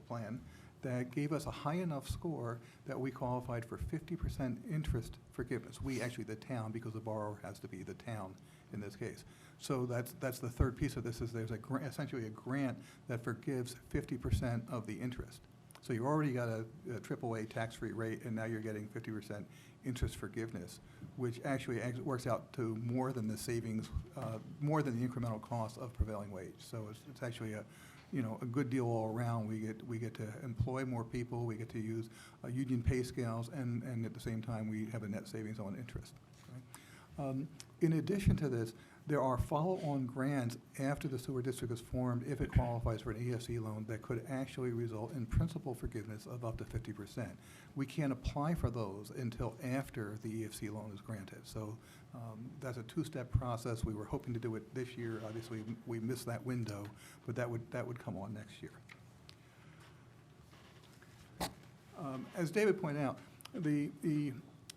plan that gave us a high enough score that we qualified for 50% interest forgiveness. We, actually the town, because the borrower has to be the town in this case. So that's the third piece of this, is there's essentially a grant that forgives 50% of the interest. So you already got a AAA tax-free rate, and now you're getting 50% interest forgiveness, which actually works out to more than the savings, more than the incremental cost of prevailing wage. So it's actually a good deal all around. We get to employ more people, we get to use union pay scales, and at the same time we have a net savings on interest. Right? In addition to this, there are follow-on grants after the sewer district is formed, if it qualifies for an EFC loan, that could actually result in principal forgiveness of up to 50%. We can't apply for those until after the EFC loan is granted. So that's a two-step process. We were hoping to do it this year. Obviously, we missed that window, but that would come on next year. As David pointed out, the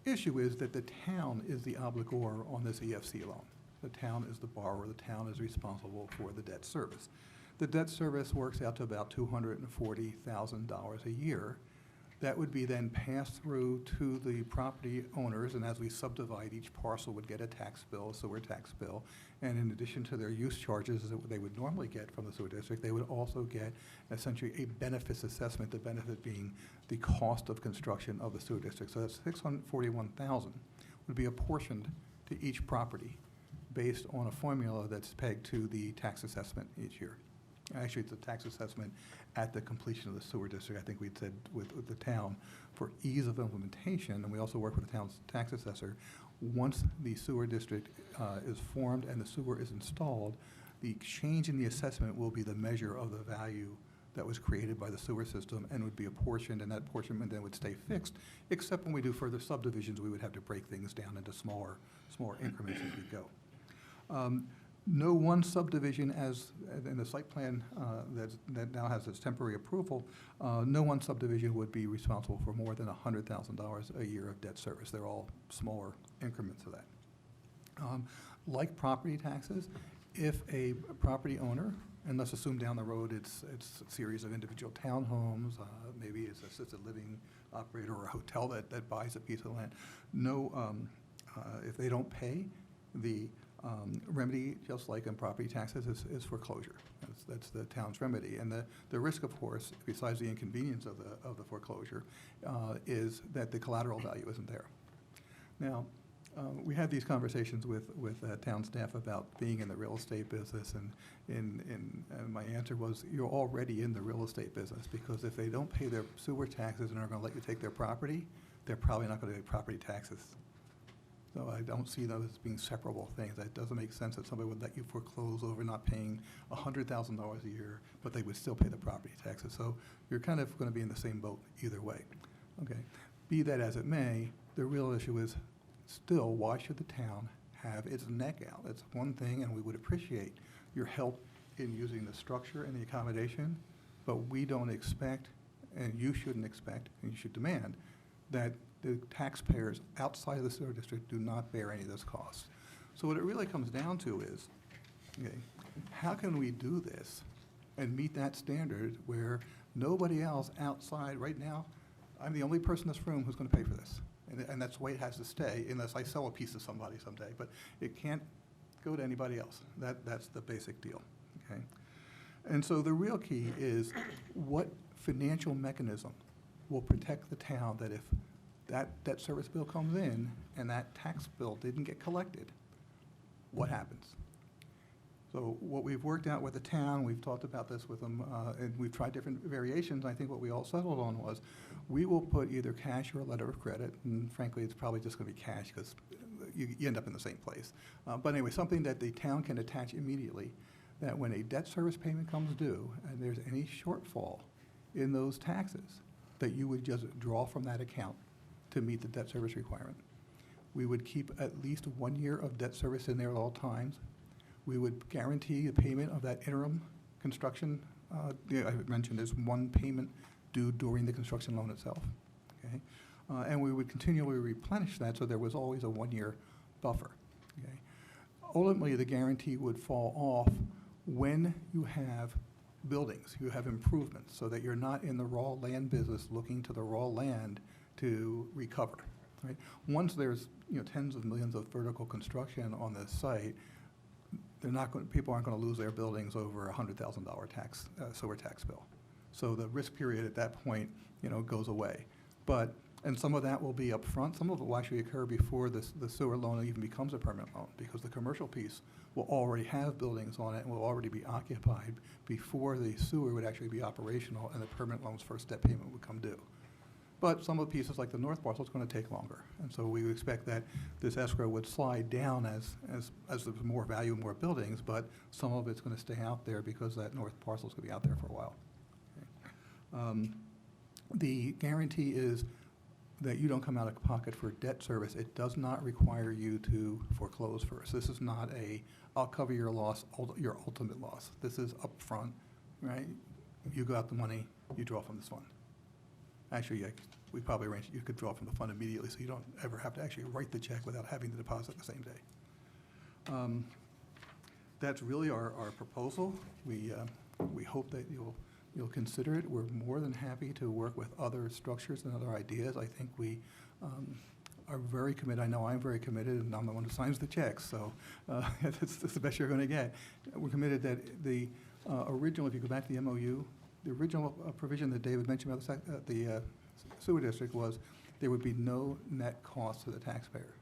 issue is that the town is the obligor on this EFC loan. The town is the borrower. The town is responsible for the debt service. The debt service works out to about $240,000 a year. That would be then passed through to the property owners, and as we subdivide, each parcel would get a tax bill, a sewer tax bill, and in addition to their use charges that they would normally get from the sewer district, they would also get essentially a benefits assessment, the benefit being the cost of construction of the sewer district. So that's $641,000 would be apportioned to each property based on a formula that's pegged to the tax assessment each year. Actually, it's a tax assessment at the completion of the sewer district. I think we said with the town, for ease of implementation, and we also work with the town's tax assessor, once the sewer district is formed and the sewer is installed, the change in the assessment will be the measure of the value that was created by the sewer system and would be apportioned, and that apportionment then would stay fixed, except when we do further subdivisions, we would have to break things down into smaller increments as we go. No one subdivision, as in the site plan that now has its temporary approval, no one subdivision would be responsible for more than $100,000 a year of debt service. They're all smaller increments of that. Like property taxes, if a property owner, and let's assume down the road it's a series of individual townhomes, maybe it's an assisted living operator or a hotel that buys a piece of land, if they don't pay, the remedy, just like in property taxes, is foreclosure. That's the town's remedy. And the risk, of course, besides the inconvenience of the foreclosure, is that the collateral value isn't there. Now, we had these conversations with town staff about being in the real estate business, and my answer was, you're already in the real estate business, because if they don't pay their sewer taxes and are going to let you take their property, they're probably not going to pay property taxes. So I don't see those as being separable things. It doesn't make sense that somebody would let you foreclose over not paying $100,000 a year, but they would still pay the property taxes. So you're kind of going to be in the same boat either way. Okay. Be that as it may, the real issue is still, why should the town have its neck out? It's one thing, and we would appreciate your help in using the structure and the accommodation, but we don't expect, and you shouldn't expect, and you should demand, that the taxpayers outside of the sewer district do not bear any of those costs. So what it really comes down to is, okay, how can we do this and meet that standard where nobody else outside, right now, I'm the only person in this room who's going to pay for this. And that's the way it has to stay, unless I sell a piece to somebody someday. But it can't go to anybody else. That's the basic deal, okay? And so the real key is, what financial mechanism will protect the town that if that debt service bill comes in and that tax bill didn't get collected, what happens? So what we've worked out with the town, we've talked about this with them, and we've tried different variations. I think what we all settled on was, we will put either cash or a letter of credit, and frankly, it's probably just gonna be cash, because you end up in the same place. But anyway, something that the town can attach immediately, that when a debt service payment comes due, and there's any shortfall in those taxes, that you would just draw from that account to meet the debt service requirement. We would keep at least 1 year of debt service in there at all times. We would guarantee the payment of that interim construction. I mentioned there's one payment due during the construction loan itself, okay? And we would continually replenish that, so there was always a 1 year buffer, okay? Ultimately, the guarantee would fall off when you have buildings, you have improvements, so that you're not in the raw land business looking to the raw land to recover, right? Once there's, tens of millions of vertical construction on this site, people aren't gonna lose their buildings over a $100,000 sewer tax bill. So the risk period at that point, goes away. And some of that will be upfront. Some of it will actually occur before the sewer loan even becomes a permanent loan, because the commercial piece will already have buildings on it and will already be occupied before the sewer would actually be operational and the permanent loan's first debt payment would come due. But some of the pieces, like the north parcel, is going to take longer. And so we would expect that this escrow would slide down as there's more value, more buildings, but some of it's going to stay out there because that north parcel is going to be out there for a while. Okay. The guarantee is that you don't come out of pocket for debt service. It does not require you to foreclose first. This is not I'll cover your loss, your ultimate loss. This is upfront, right? You got the money, you draw from this fund. Actually, we probably arranged, you could draw from the fund immediately, so you don't ever have to actually write the check without having to deposit the same day. That's really our proposal. We hope that you'll consider it. We're more than happy to work with other structures and other ideas. I think we are very committed. I know I'm very committed, and I'm the one who signs the checks, so that's the best you're going to get. We're committed that the original, if you go back to the MOU, the original provision that David mentioned about the sewer district was there would be no net cost to the taxpayer.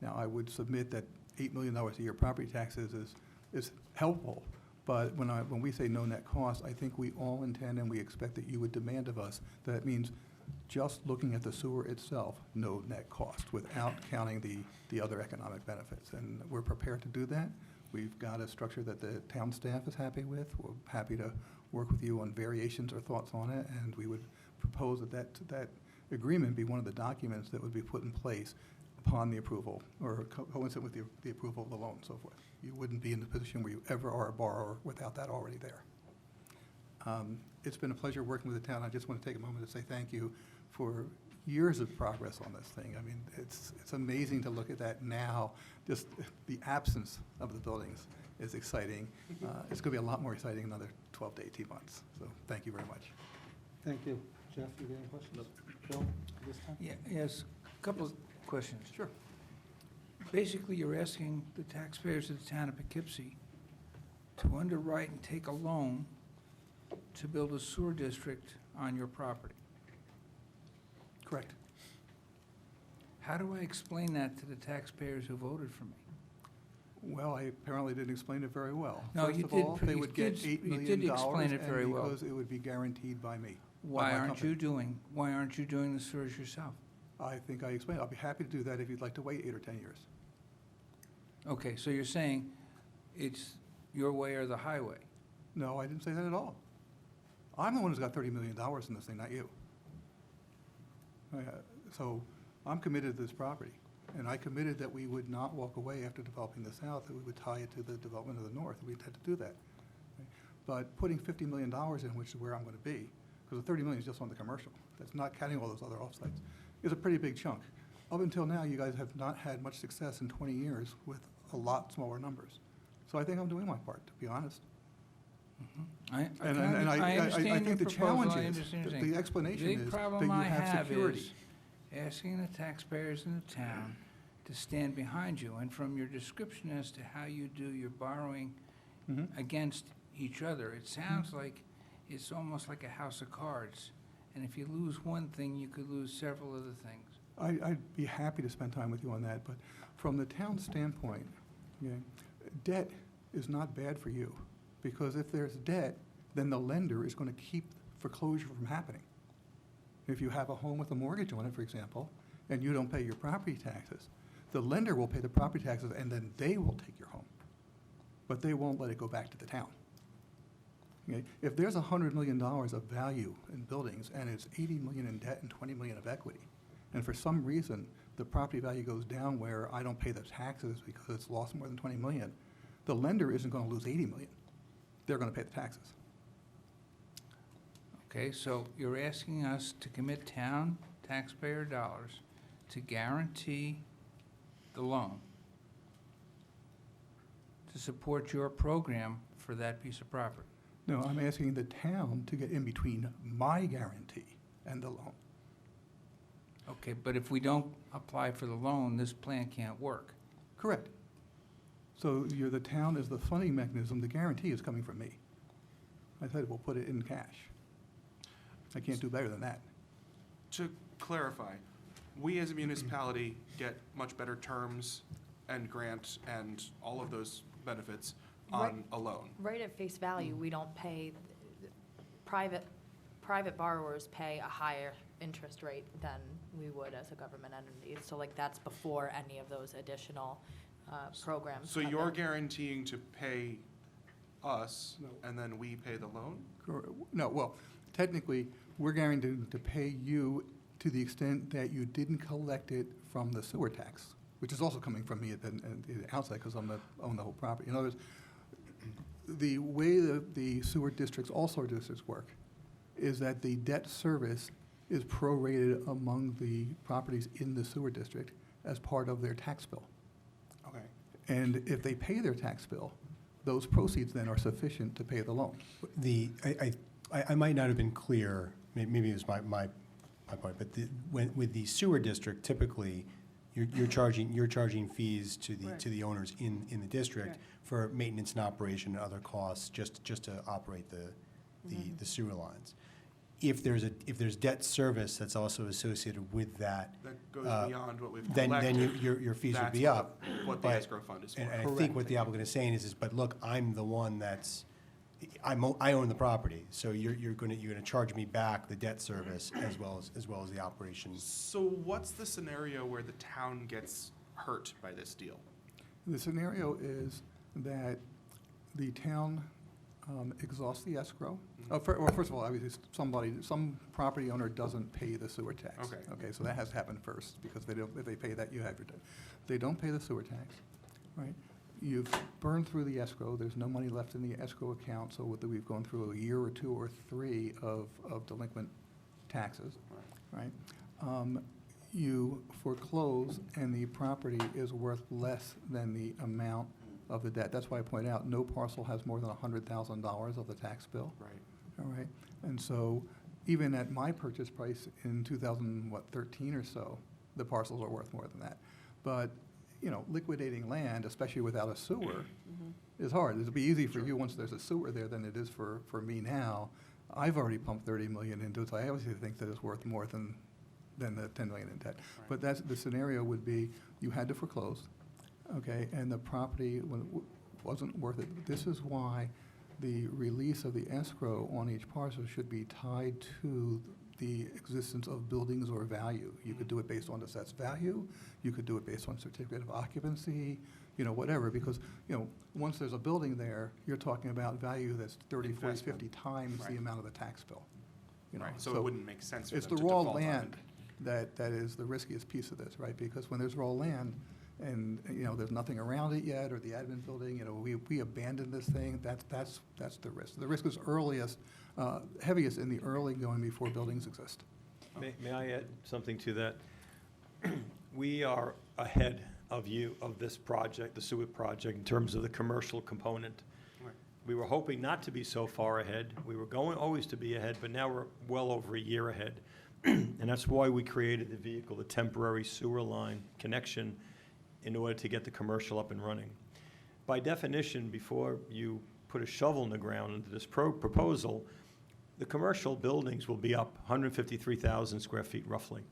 Now, I would submit that $8 million a year property taxes is helpful, but when we say no net cost, I think we all intend and we expect that you would demand of us that it means just looking at the sewer itself, no net cost, without counting the other economic benefits. And we're prepared to do that. We've got a structure that the town staff is happy with. We're happy to work with you on variations or thoughts on it, and we would propose that agreement be one of the documents that would be put in place upon the approval, or coincident with the approval of the loan and so forth. You wouldn't be in the position where you ever are a borrower without that already there. It's been a pleasure working with the town. I just want to take a moment to say thank you for years of progress on this thing. I mean, it's amazing to look at that now. Just the absence of the buildings is exciting. It's going to be a lot more exciting in another 12 to 18 months. So thank you very much. Thank you. Jeff, you got any questions? Bill, this time? Yes, a couple of questions. Sure. Basically, you're asking the taxpayers of the town of Poughkeepsie to underwrite and take a loan to build a sewer district on your property. Correct. How do I explain that to the taxpayers who voted for me? Well, I apparently didn't explain it very well. No, First you of did all, pre- they you would get did- $8 you million. did explain it very well. Because it would be guaranteed by me. Why my aren't company. you doing the sewers yourself? I think I explained. I'll be happy to do that if you'd like to wait 8 or 10 years. Okay, so you're saying it's your way or the highway? No, I didn't say that at all. I'm the one who's got $30 million in this thing, not you. So I'm committed to this property. And I committed that we would not walk away after developing the south, that we would tie it to the development of the north. We had to do that. But putting $50 million in, which is where I'm going to be, because the $30 million is just on the commercial, that's not counting all those other offsites, is a pretty big chunk. Up until now, you guys have not had much success in 20 years with a lot smaller numbers. So I think I'm doing my part, to be honest. I I think the challenge is, the explanation The big is that problem you I have security. is asking the taxpayers in the town to stand behind you. And from your description as to how you do your borrowing Mhm. against each other, it sounds like it's almost like a house of cards. And if you lose one thing, you could lose several other things. I'd be happy to spend time with you on that, but from the town standpoint, okay, debt is not bad for you, because if there's debt, then the lender is going to keep foreclosure from happening. If you have a home with a mortgage on it, for example, and you don't pay your property taxes, the lender will pay the property taxes, and then they will take your home. But they won't let it go back to the town. Okay? If there's $100 million of value in buildings, and it's $80 million in debt and $20 million of equity, and for some reason, the property value goes down where I don't pay the taxes because it's lost more than $20 million, the lender isn't going to lose $80 million. They're going to pay the taxes. Okay, so you're asking us to commit town taxpayer dollars to guarantee the loan to support your program for that piece of property. No, I'm asking the town to get in between my guarantee and the loan. Okay, but if we don't apply for the loan, this plan can't work. Correct. So the town is the funding mechanism, the guarantee is coming from me. I said we'll put it in cash. I can't do better than that. To clarify, we as a municipality get much better terms and grants and all of those benefits on a loan. Right at face value, we don't pay, private borrowers pay a higher interest rate than we would as a government entity. So like that's before any of those additional programs. So come you're in. guaranteeing to pay us, and then we pay the loan? No, well, technically, we're guaranteed to pay you to the extent that you didn't collect it from the sewer tax, which is also coming from me at the outside because I own the whole property. In other words, the way the sewer districts, all sewer districts work, is that the debt service is prorated among the properties in the sewer district as part of their tax bill. Okay. And if they pay their tax bill, those proceeds then are sufficient to pay the loan. I might not have been clear, maybe it was my point, but with the sewer district, typically, you're charging fees to Right. the owners in the district Right. for maintenance and operation and other costs, just to operate the sewer lines. If there's debt service that's also associated with that, That goes beyond what we've then collected. your fees would That's be up. what the But- escrow fund is for. And I think what the applicant is saying is, but look, I'm the one I own the property, so you're gonna charge me back the debt service as well as the operations. So what's the scenario where the town gets hurt by this deal? The scenario is that the town exhausts the escrow. Well, first of all, obviously, some property owner doesn't pay the sewer tax. Okay. Okay, so that has to happen first, because if they pay that, you have your debt. They don't pay the sewer tax, right? You've burned through the escrow, there's no money left in the escrow account, so whether we've gone through a year or two or three of delinquent taxes, right? You foreclose, and the property is worth less than the amount of the debt. That's why I point out, no parcel has more than $100,000 of the tax bill, Right. all right? And so, even at my purchase price in 2013 or so, the parcels are worth more than that. But, liquidating land, especially without a sewer, is hard. It'll be easy for you once there's a sewer there than it is for me now. I've already pumped $30 million into it, so I obviously think that it's worth more than the $10 million in debt. But that's, the scenario would be, you had to foreclose, okay, and the property wasn't worth it. This is why the release of the escrow on each parcel should be tied to the existence of buildings or value. You could do it based on assessed value, you could do it based on certificate of occupancy, whatever, because, once there's a building there, you're talking about value that's 30, 40, Investment. 50 times the Right. amount of the tax bill. Right, so it wouldn't make sense for It's them the to raw default on it. land that is the riskiest piece of this, right? Because when there's raw land and, there's nothing around it yet, or the admin building, we abandon this thing, that's the risk. The risk is heaviest in the early going before buildings exist. May I add something to that? We are ahead of this project, the sewer project, in terms of the commercial component. Right. We were hoping not to be so far ahead. We were going always to be ahead, but now we're well over a year ahead. And that's why we created the vehicle, the temporary sewer line connection, in order to get the commercial up and running. By definition, before you put a shovel in the ground into this proposal, the commercial buildings will be up 153,000 square feet roughly.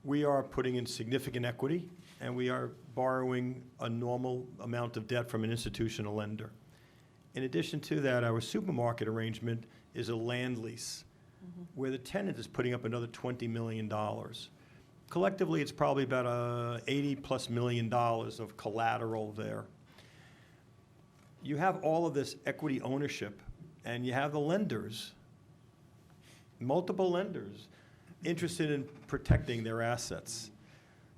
We are putting in significant equity and we are borrowing a normal amount of debt from an institutional lender. In addition to that, our supermarket arrangement is a land lease, where the tenant is putting up another $20 million. Collectively, it's probably about $80+ million of collateral there. You have all of this equity ownership, and you have the lenders, multiple lenders, interested in protecting their assets.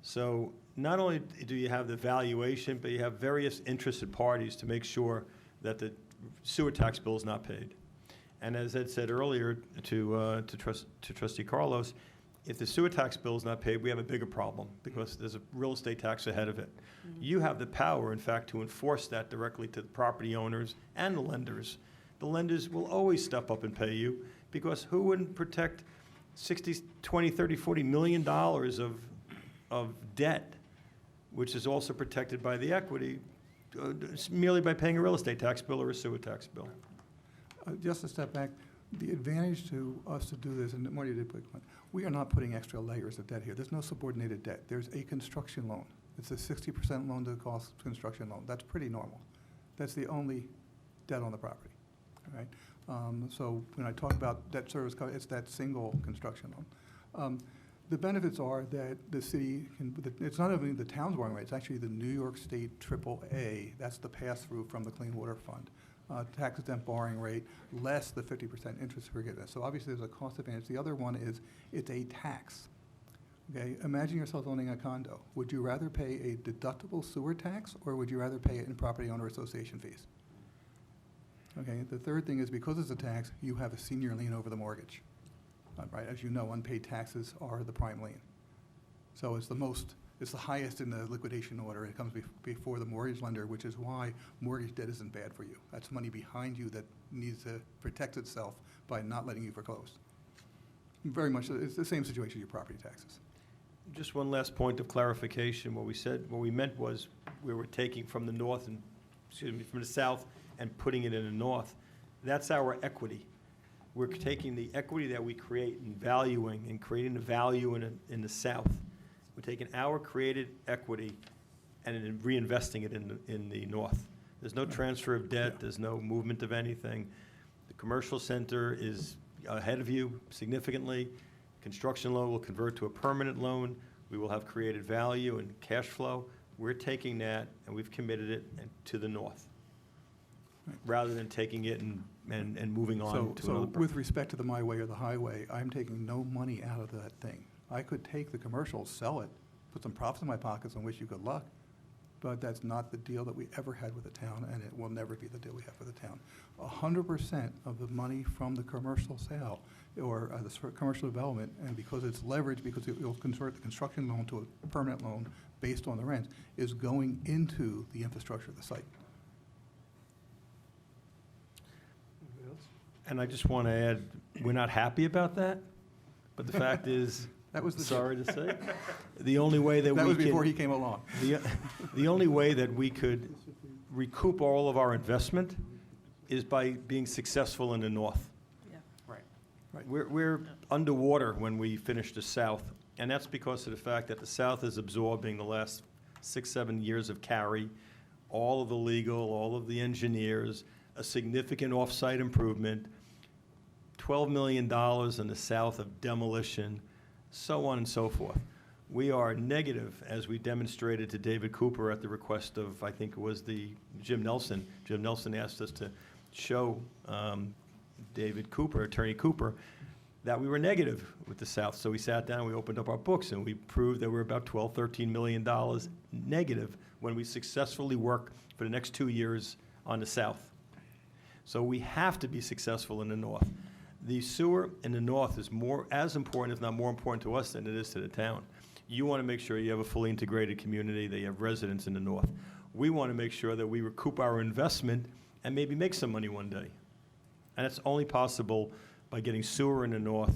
So not only do you have the valuation, but you have various interested parties to make sure that the sewer tax bill is not paid. And as Ed said earlier to Trustee Carlos, if the sewer tax bill is not paid, we have a bigger problem because there's a real estate tax ahead of it. You have the power, in fact, to enforce that directly to the property owners and the lenders. The lenders will always step up and pay you because who wouldn't protect 60, 20, 30, 40 million dollars of debt, which is also protected by the equity, merely by paying a real estate tax bill or a sewer tax bill? Just a step back, the advantage to us to do this, and Marty did put one, we are not putting extra layers of debt here. There's no subordinated debt. There's a construction loan. It's a 60% loan to the cost construction loan. That's pretty normal. That's the only debt on the property, all right? So when I talk about debt service coverage, it's that single construction loan. The benefits are that the city can, it's not only the town's borrowing rate, it's actually the New York State AAA. That's the pass-through from the Clean Water Fund. Tax-exempt borrowing rate, less the 50% interest forgiveness. So obviously there's a cost advantage. The other one is it's a tax. Okay, imagine yourself owning a condo. Would you rather pay a deductible sewer tax, or would you rather pay it in property owner association fees? Okay, the third thing is because it's a tax, you have a senior lien over the mortgage. Right, as you know, unpaid taxes are the prime lien. So it's the highest in the liquidation order. It comes before the mortgage lender, which is why mortgage debt isn't bad for you. That's money behind you that needs to protect itself by not letting you foreclose. Very much, it's the same situation as your property taxes. Just one last point of clarification. What we meant was we were taking from the north and, from the south and putting it in the north. That's our equity. We're taking the equity that we create and valuing and creating the value in the south. We're taking our created equity and then reinvesting it in the north. There's no transfer of debt. There's no movement of anything. The commercial center is ahead of you significantly. Construction loan will convert to a permanent loan. We will have created value and cash flow. We're taking that and we've committed it to the north, rather than taking it and moving on to another. So with respect to the my way or the highway, I'm taking no money out of that thing. I could take the commercial, sell it, put some profits in my pockets and wish you good luck, but that's not the deal that we ever had with the town, and it will never be the deal we have with the town. 100% of the money from the commercial sale or the commercial development, and because it's leveraged, because you'll convert the construction loan to a permanent loan based on the rent, is going into the infrastructure of the site. And I just want to add, we're not happy about that, but the fact is, That was the sorry to say, the only way that we That was can- before he came along. The only way that we could recoup all of our investment is by being successful in the north. Yeah. Right. We're underwater when we finish the south, and that's because of the fact that the south is absorbing the last 6-7 years of carry, all of the legal, all of the engineers, a significant off-site improvement, $12 million in the south of demolition, so on and so forth. We are negative, as we demonstrated to David Cooper at the request of, I think it was the Jim Nelson. Jim Nelson asked us to show David Cooper, Attorney Cooper, that we were negative with the South. So we sat down, we opened up our books, and we proved that we're about $12, $13 million negative when we successfully work for the next 2 years on the South. So we have to be successful in the North. The sewer in the north is as important, if not more important to us than it is to the town. You want to make sure you have a fully integrated community, that you have residents in the north. We want to make sure that we recoup our investment and maybe make some money one day. And it's only possible by getting sewer in the north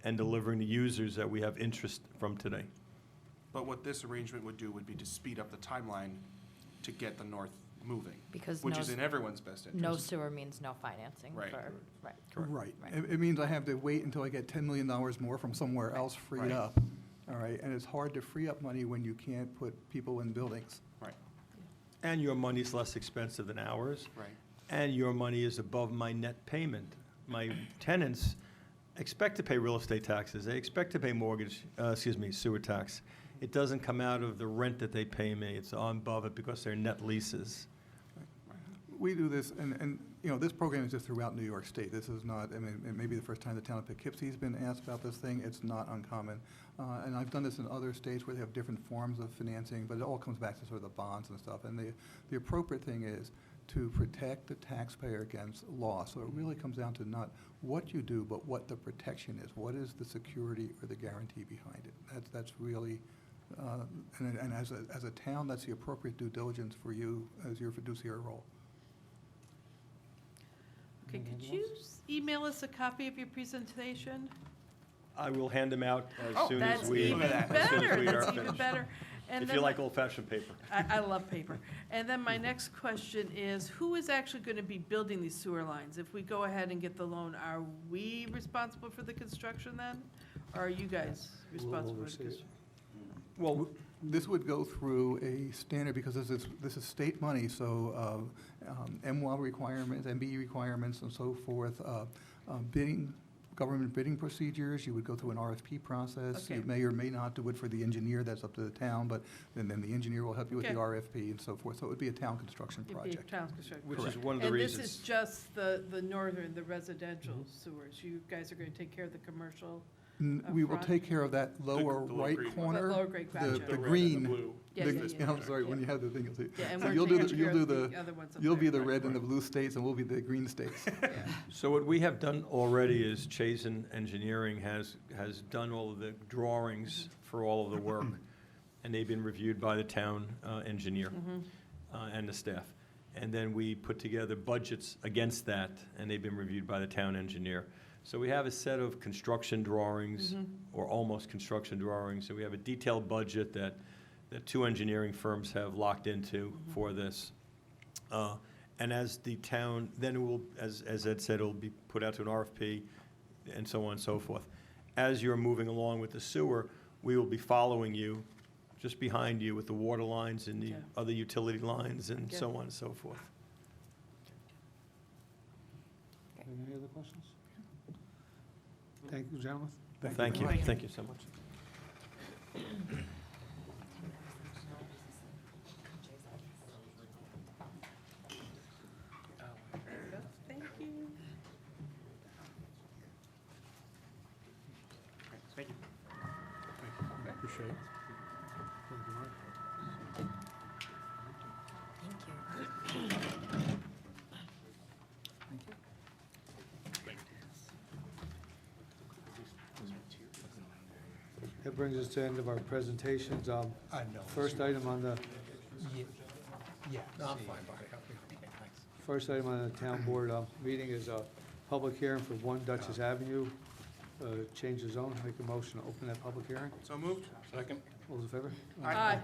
and delivering the users that we have interest from today. But what this arrangement would do would be to speed up the timeline to get the north moving, Because which no is in everyone's best interest. No sewer means no financing Right. for, right. Right. Right. It means I have to wait until I get $10 million more from somewhere else freed Right. up. all right? And it's hard to free up money when you can't put people in buildings. Right, And your money's less expensive than ours. right. And your money is above my net payment. My tenants expect to pay real estate taxes. They expect to pay sewer tax. It doesn't come out of the rent that they pay me. It's on above it because they're net leases. We do this, and, you know, this program is just throughout New York State. This is not, I mean, it may be the first time the town of Poughkeepsie's been asked about this thing. It's not uncommon. And I've done this in other states where they have different forms of financing, but it all comes back to sort of the bonds and stuff. And the appropriate thing is to protect the taxpayer against loss. So it really comes down to not what you do, but what the protection is. What is the security or the guarantee behind it? That's really, and as a town, that's the appropriate due diligence for you as your fiduciary role. Okay, could you email us a copy of your presentation? I will hand them out as Oh, soon as that's we, even as soon as better, we are that's even finished. better. And If then you like old-fashioned paper. I love paper. And then my next question is, who is actually going to be building these sewer lines? If we go ahead and get the loan, are we responsible for the construction then? Or are you guys We'll responsible for oversee the it. construction? Well, this would go through a standard, because this is state money, so MWA requirements, MBE requirements, and so forth, government bidding procedures, you would go through an RFP process. Okay. You may or may not do it for the engineer, that's up to the town, but then the engineer will help you with the Okay. RFP and so forth. So it would be a town construction It'd be a project. town construction. Which is one of the And this is reasons. just the northern, the residential sewers. You guys are going to take care of the commercial? We will front? take care of that lower the low right green. corner. Lower grade, gotcha. The The green. Yeah, the- yeah, yeah. I'm sorry, when Yeah. you have the thing, you'll see. Yeah, and So we're you'll do taking you'll care do of the other ones up You'll be there. the red and the blue states, and we'll be the green states. So what we have done already is Chazen Engineering has done all of the drawings for all of the work, and they've been reviewed by the town engineer and the staff. And then we put together budgets against that, and they've been reviewed by the town engineer. So we have a set of construction drawings, or almost construction drawings, and we have a detailed budget that two engineering firms have locked into for this. And as the town, then it will, as Ed said, it'll be put out to an RFP and so on and so forth. As you're moving along with the sewer, we will be following you, just behind you with the water lines and the Yeah. other utility lines and Yeah. so on and so forth. Any other questions? Thank you, gentlemen. Thank you, thank you so much. Thank you. Appreciate it. Thank you, Mark. That brings us to the end of our presentations. No. First item on the, Yeah, no, I'm fine, Barney. Okay, thanks. first item on the town board meeting is a public hearing for 1 Dutchess Avenue, change the zone. Make a motion to open that public hearing. So moved? Second? All those in favor? Aye.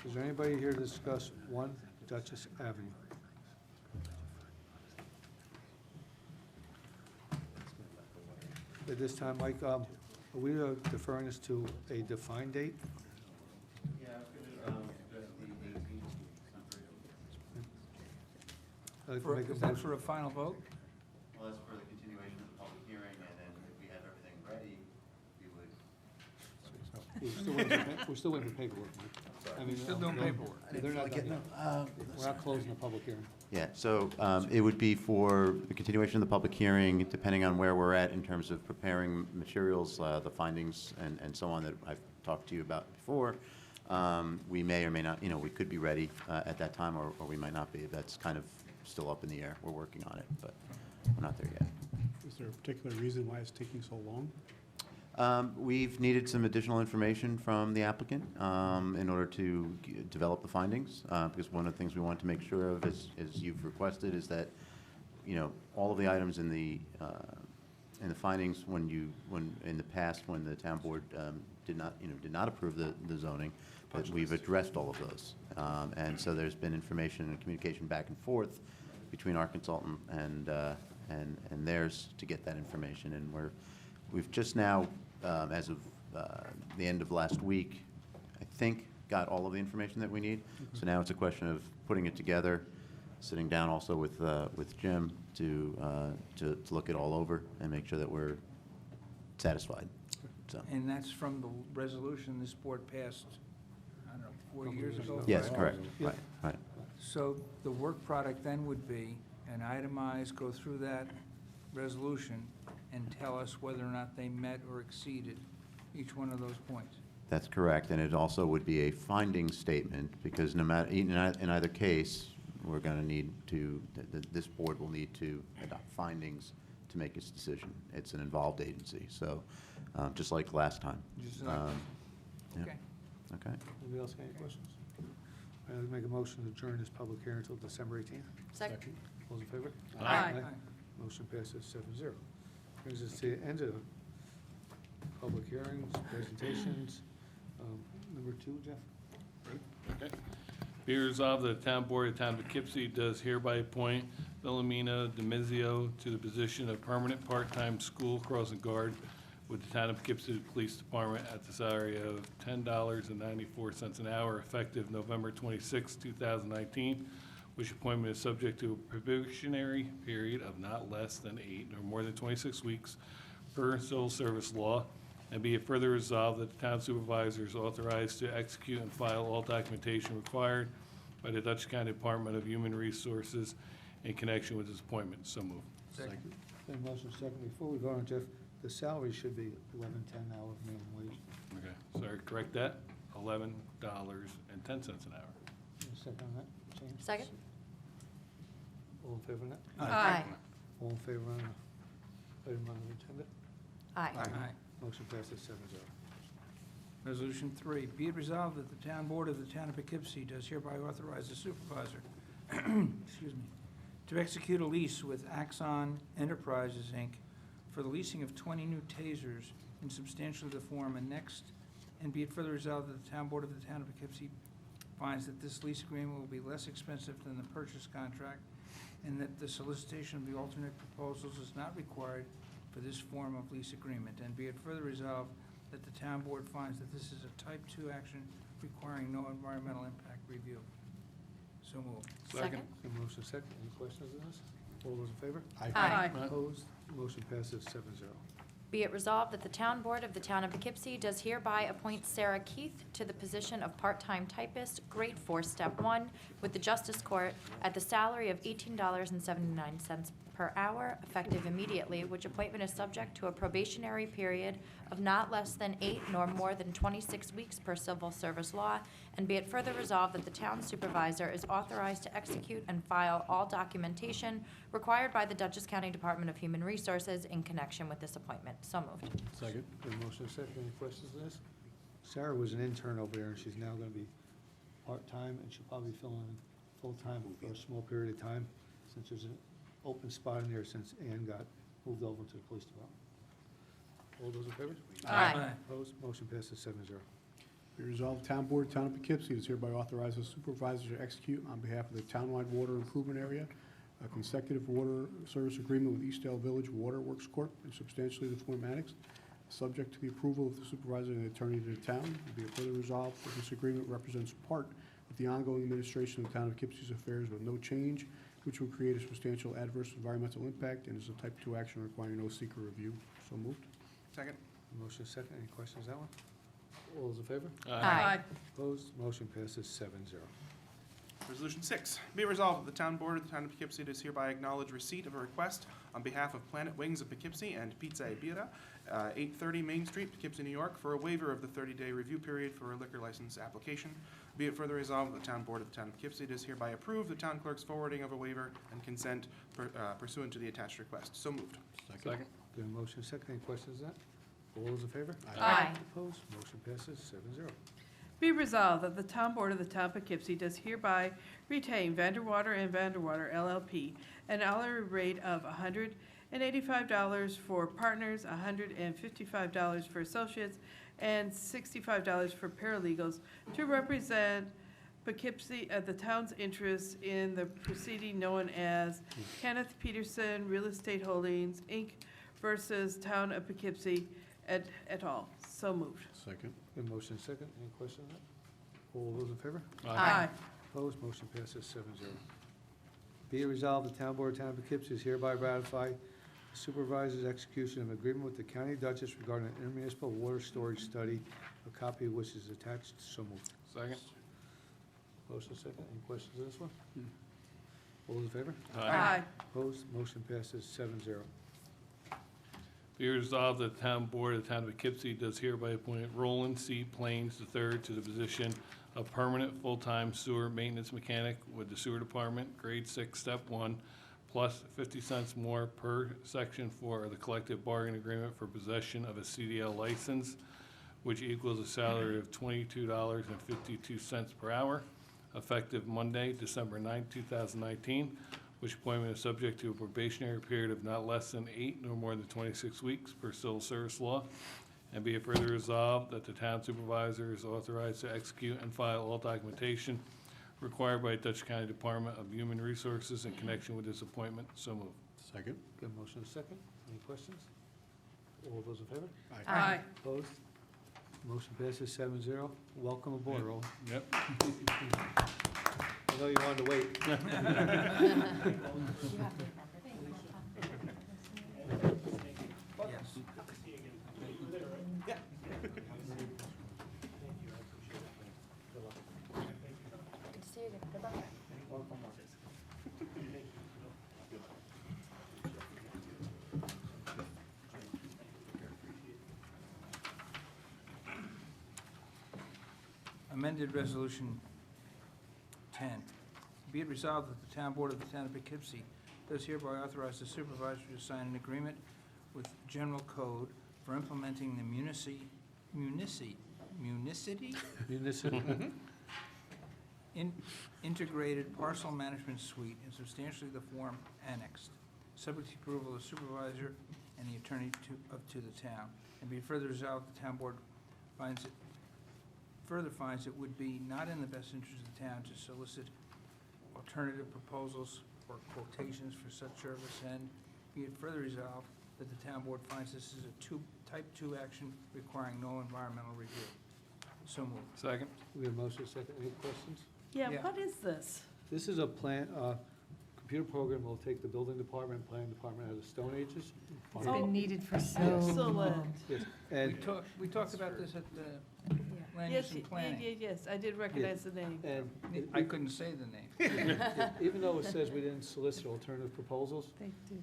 Is there anybody here to discuss 1 Dutchess Avenue? At this time, Mike, are we deferring this to a defined date? I'd like to make a Is that motion. for a final vote? Well, that's for the continuation of the public hearing, and then if we have everything ready, we would. We're still waiting for paperwork, Mike. I mean, Still doing no, paperwork. They're not done yet. We're not closing the public hearing. Yeah, so it would be for the continuation of the public hearing, depending on where we're at in terms of preparing materials, the findings, and so on that I've talked to you about before. We may or may not, we could be ready at that time, or we might not be. That's kind of still up in the air. We're working on it, but we're not there yet. Is there a particular reason why it's taking so long? We've needed some additional information from the applicant in order to develop the findings, because one of the things we want to make sure of, as you've requested, is that, all of the items in the findings, when in the past, when the town board did not approve the zoning, that we've addressed all of those. And so there's been information and communication back and forth between our consultant and theirs to get that information, and we've just now, as of the end of last week, I think, got all of the information that we need. So now it's a question of putting it together, sitting down also with Jim to look it all over and make sure that we're satisfied. So, And that's from the resolution this board passed, I don't know, 4 Couple years years ago? ago. yes, five? correct. Yeah. Right. So the work product then would be an itemized, go through that resolution and tell us whether or not they met or exceeded each one of those points. That's correct, and it also would be a finding statement, because no matter, in either case, we're going to need to, this board will need to adopt findings to make its decision. It's an involved agency, so, just like last time. Just like- Yeah. Okay. Okay. Anybody else got any questions? I'd make a motion to adjourn this public hearing until December 18th. Second. All those in favor? Aye. Motion passes 7-0. Brings us to the end of public hearings, presentations. Number 2, Jeff? Okay. Be resolved that the town board of the town of Poughkeepsie does hereby appoint Philomena Demizio to the position of permanent part-time school crossing guard with the town of Poughkeepsie Police Department at the salary of $10.94 an hour, effective November 26, 2019, which appointment is subject to a probationary period of not less than 8 nor more than 26 weeks per civil service law. And be it further resolved that the town supervisor is authorized to execute and file all documentation required by the Dutchess County Department of Human Resources in connection with this appointment. So moved. Second. Then motion second. Before we go on, Jeff, the salary should be $11.10 hour minimum wage. Okay, sorry, correct that, $11.10 an hour. Any second on that change? Second? All in favor of that? Aye. All in favor on the item on the agenda? Aye. Aye. Motion passes 7-0. Resolution 3, be it resolved that the town board of the town of Poughkeepsie does hereby authorize the supervisor, excuse me, to execute a lease with Axon Enterprises, Inc. for the leasing of 20 new tasers in substantially the form annexed, and be it further resolved that the town board of the town of Poughkeepsie finds that this lease agreement will be less expensive than the purchase contract, and that the solicitation of the alternate proposals is not required for this form of lease agreement, and be it further resolved that the town board finds that this is a type 2 action requiring no environmental impact review. So moved. Second? Then motion second. Any questions on this? All those in favor? Aye. Opposed? Motion passes 7-0. Be it resolved that the town board of the town of Poughkeepsie does hereby appoint Sarah Keith to the position of part-time typist, grade 4, step 1, with the Justice Court at the salary of $18.79 per hour, effective immediately, which appointment is subject to a probationary period of not less than 8 nor more than 26 weeks per civil service law, and be it further resolved that the town supervisor is authorized to execute and file all documentation required by the Dutchess County Department of Human Resources in connection with this appointment. So moved. Second. Then motion second. Any questions on this? Sarah was an intern over there, and she's now going to be part-time, and she'll probably fill in full-time for a small period of time, since there's an open spot in there since Ann got moved over to the police department. All those in favor? Aye. Opposed? Motion passes 7-0. Be resolved, Town Board, Town of Poughkeepsie is hereby authorized the supervisor to execute on behalf of the townwide water improvement area a consecutive water service agreement with Eastdale Village Water Works Corp. in substantially the form annexed, subject to the approval of the supervisor and the attorney to the town. Be it further resolved that this agreement represents part of the ongoing administration of the town of Poughkeepsie's affairs with no change, which will create a substantial adverse environmental impact and is a type 2 action requiring no secret review. So moved. Second? Motion second. Any questions on that one? All those in favor? Aye. Opposed? Motion passes 7-0. Resolution 6, be it resolved that the town board of the town of Poughkeepsie does hereby acknowledge receipt of a request on behalf of Planet Wings of Poughkeepsie and Pizza e Birra, 830 Main Street, Poughkeepsie, New York, for a waiver of the 30-day review period for a liquor license application. Be it further resolved that the town board of the town of Poughkeepsie does hereby approve the town clerk's forwarding of a waiver and consent pursuant to the attached request. So moved. Second. Then motion second. Any questions on that? All those in favor? Aye. Opposed? Motion passes 7-0. Be resolved that the town board of the town of Poughkeepsie does hereby retain Vanderwater and Vanderwater LLP an hourly rate of $185 for partners, $155 for associates, and $65 for paralegals to represent Poughkeepsie, the town's interests in the proceeding known as Kenneth Peterson Real Estate Holdings, Inc. versus Town of Poughkeepsie, et al. So moved. Second. A motion and second. Any questions on that? All those in favor? Aye. Opposed, motion passes 7-0. Be it resolved, the Town Board of Town of Poughkeepsie is hereby ratify the supervisor's execution of an agreement with the County of Dutchess regarding an intermunicipal water storage study, a copy of which is attached. So moved. Second. Motion second. Any questions on this one? All those in favor? Aye. Opposed, motion passes 7-0. Be resolved that the Town Board of the Town of Poughkeepsie does hereby appoint Roland C. Plains III to the position of permanent full-time sewer maintenance mechanic with the Sewer Department, grade 6, step 1, plus 50 cents more per section 4 of the collective bargain agreement for possession of a CDL license, which equals a salary of $22.52 per hour, effective Monday, December 9, 2019, which appointment is subject to a probationary period of not less than 8 nor more than 26 weeks per civil service law. And be it further resolved that the town supervisor is authorized to execute and file all documentation required by Dutchess County Department of Human Resources in connection with this appointment. So moved. Second. Got a motion and second. Any questions? All those in favor? Aye. Opposed? Motion passes 7-0. Welcome aboard, Roland. Yep. I know you wanted to wait. You have to remember. Yes. Good to see you again. Good luck. Amended Resolution 10. Be it resolved that the Town Board of the Town of Poughkeepsie does hereby authorize the supervisor to sign an agreement with General Code for implementing the Municipal. Integrated Parcel Management Suite in substantially the form annexed, subject to approval of the supervisor and the attorney to the town. And be further resolved, the Town Board further finds it would be not in the best interest of the town to solicit alternative proposals or quotations for such service, and be it further resolved that the town board finds this is a type 2 action requiring no environmental review. So moved. Second. We have a motion and second. Any questions? Yeah, Yeah. what is this? This is a computer program will take the building department, planning department out of Stone Ages. It's been needed for Excellent. Yes, We and, we talked about this at the land Yes, use and planning. yes, I did recognize the name. and I couldn't say the name. even though it says we didn't solicit alternative proposals, They do.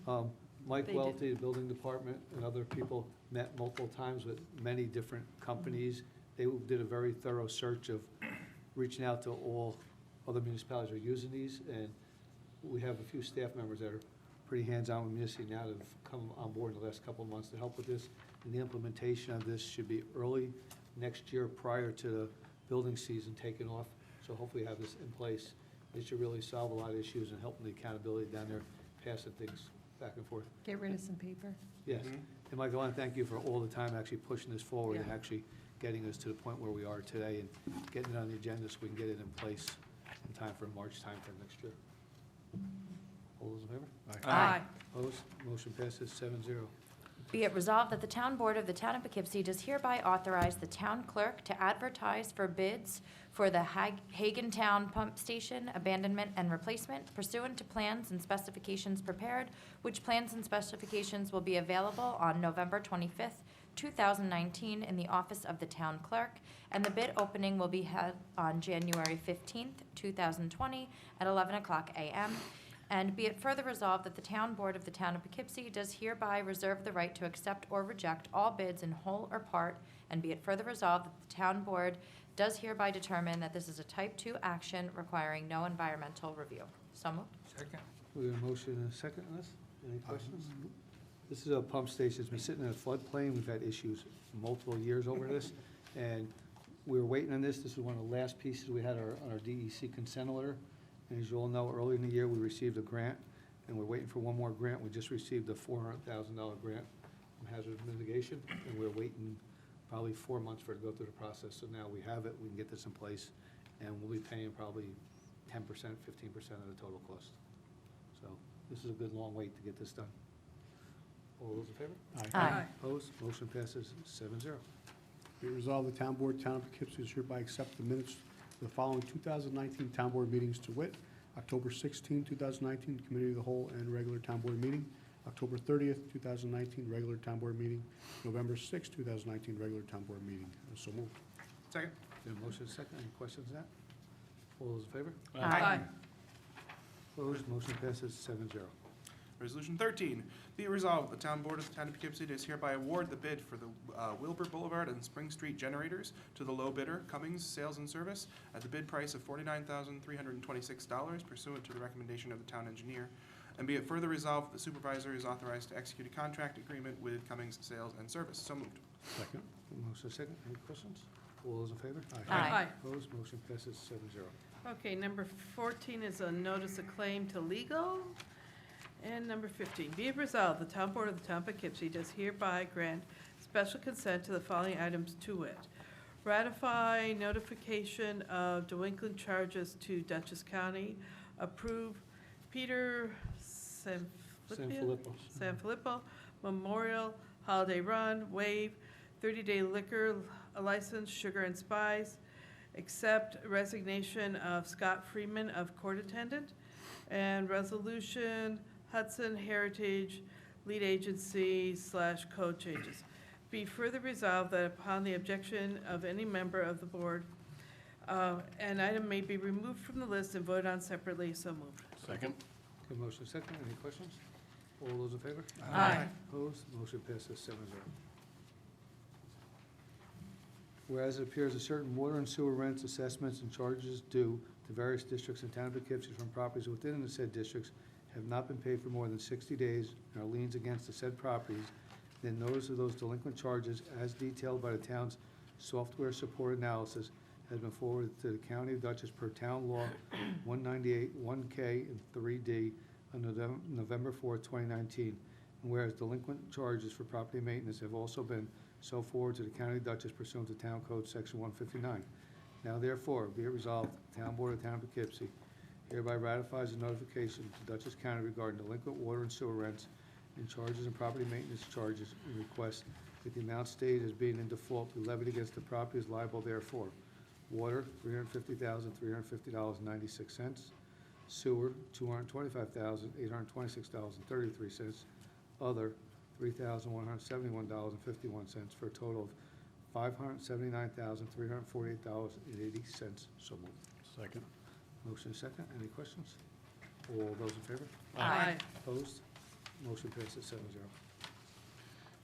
Mike They did. Welty, the building department, and other people met multiple times with many different companies. They did a very thorough search of reaching out to all other municipalities who are using these, and we have a few staff members that are pretty hands-on with municipality now that have come on board in the last couple of months to help with this. And the implementation of this should be early next year prior to the building season taking off. So hopefully have this in place. It should really solve a lot of issues and help in the accountability down there, passing things back and forth. Get rid of some paper. Yes. And Michael, I want to thank you for all the time actually pushing this forward and Yeah. actually getting us to the point where we are today and getting it on the agenda so we can get it in place in time for March time for next year. All those in favor? Aye. Opposed? Motion passes 7-0. Be it resolved that the Town Board of the Town of Poughkeepsie does hereby authorize the town clerk to advertise for bids for the Hagentown Pump Station abandonment and replacement pursuant to plans and specifications prepared, which plans and specifications will be available on November 25th, 2019 in the office of the town clerk, and the bid opening will be held on January 15th, 2020 at 11 o'clock a.m. And be it further resolved that the Town Board of the Town of Poughkeepsie does hereby reserve the right to accept or reject all bids in whole or part, and be it further resolved that the Town Board does hereby determine that this is a Type 2 action requiring no environmental review. So moved. Second. We have a motion and a second on this. Any questions? This is a pump station. It's been sitting in a floodplain. We've had issues multiple years over this. And we were waiting on this. This is one of the last pieces we had on our DEC consent order. And as you all know, earlier in the year, we received a grant, and we're waiting for one more grant. We just received a $400,000 grant from hazard mitigation, and we're waiting probably 4 months for it to go through the process. So now we have it, we can get this in place, and we'll be paying probably 10%, 15% of the total cost. So this is a good long wait to get this done. All those in favor? Aye. Opposed? Motion passes 7-0. Be it resolved, the Town Board, Town of Poughkeepsie does hereby accept the minutes of the following 2019 Town Board meetings to wit, October 16, 2019, Committee of the Whole and regular Town Board meeting, October 30th, 2019, regular Town Board meeting, November 6, 2019, regular Town Board meeting. So moved. Second. Is there a motion second? Any questions on that? All those in favor? Aye. Opposed? Motion passes 7-0. Resolution 13, be it resolved, the Town Board of the Town of Poughkeepsie does hereby award the bid for the Wilbur Boulevard and Spring Street generators to the low bidder, Cummings Sales and Service, at the bid price of $49,326 pursuant to the recommendation of the town engineer. And be it further resolved, the supervisor is authorized to execute a contract agreement with Cummings Sales and Service. So moved. Second. Motion second. Any questions? All those in favor? Aye. Opposed? Motion passes 7-0. Okay, number 14 is a notice of claim to legal. And number 15, be it resolved, the Town Board of the Town of Poughkeepsie does hereby grant special consent to the following items to wit. Ratify notification of delinquent charges to Dutchess County. Approve Peter Sanfilippo Memorial Holiday Run. Waive 30-day liquor license, Sugar and Spice. Accept resignation of Scott Freeman of court attendant. And resolution Hudson Heritage Lead Agency / code changes. Be further resolved that upon the objection of any member of the board, an item may be removed from the list and voted on separately. So moved. Second. Okay, motion second. Any questions? All those in favor? Aye. Opposed? Motion passes 7-0. Whereas it appears that certain water and sewer rents, assessments, and charges due to various districts in town of Poughkeepsie from properties within the said districts have not been paid for more than 60 days and are liens against the said properties, then notice of those delinquent charges as detailed by the town's software support analysis has been forwarded to the County of Dutchess per Town Law 198, 1K, and 3D on November 4, 2019. And whereas delinquent charges for property maintenance have also been so forwarded to the County of Dutchess pursuant to Town Code Section 159. Now therefore, be it resolved, the Town Board of the Town of Poughkeepsie hereby ratifies the notification to Dutchess County regarding delinquent water and sewer rents and charges and property maintenance charges and requests that the amount stated as being in default be levied against the properties liable therefore. Water, $350,350.96. Sewer, $225,826.33. Other, $3,171.51 for a total of $579,348.80. So moved. Second. Motion is second. Any questions? All those in favor? Aye. Opposed? Motion passes 7-0.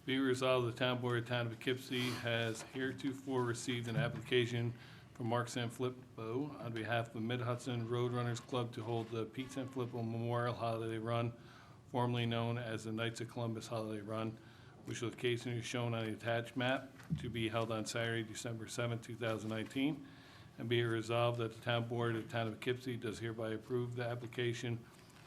Be resolved, the Town Board of Town of Poughkeepsie has heretofore received an application from Mark Sanfilippo on behalf of the Mid-Hudson Roadrunners Club to hold the Pete Sanfilippo Memorial Holiday Run, formerly known as the Knights of Columbus Holiday Run, which location is shown on the attached map, to be held on Saturday, December 7, 2019. And be it resolved that the Town Board of the Town of Poughkeepsie does hereby approve the application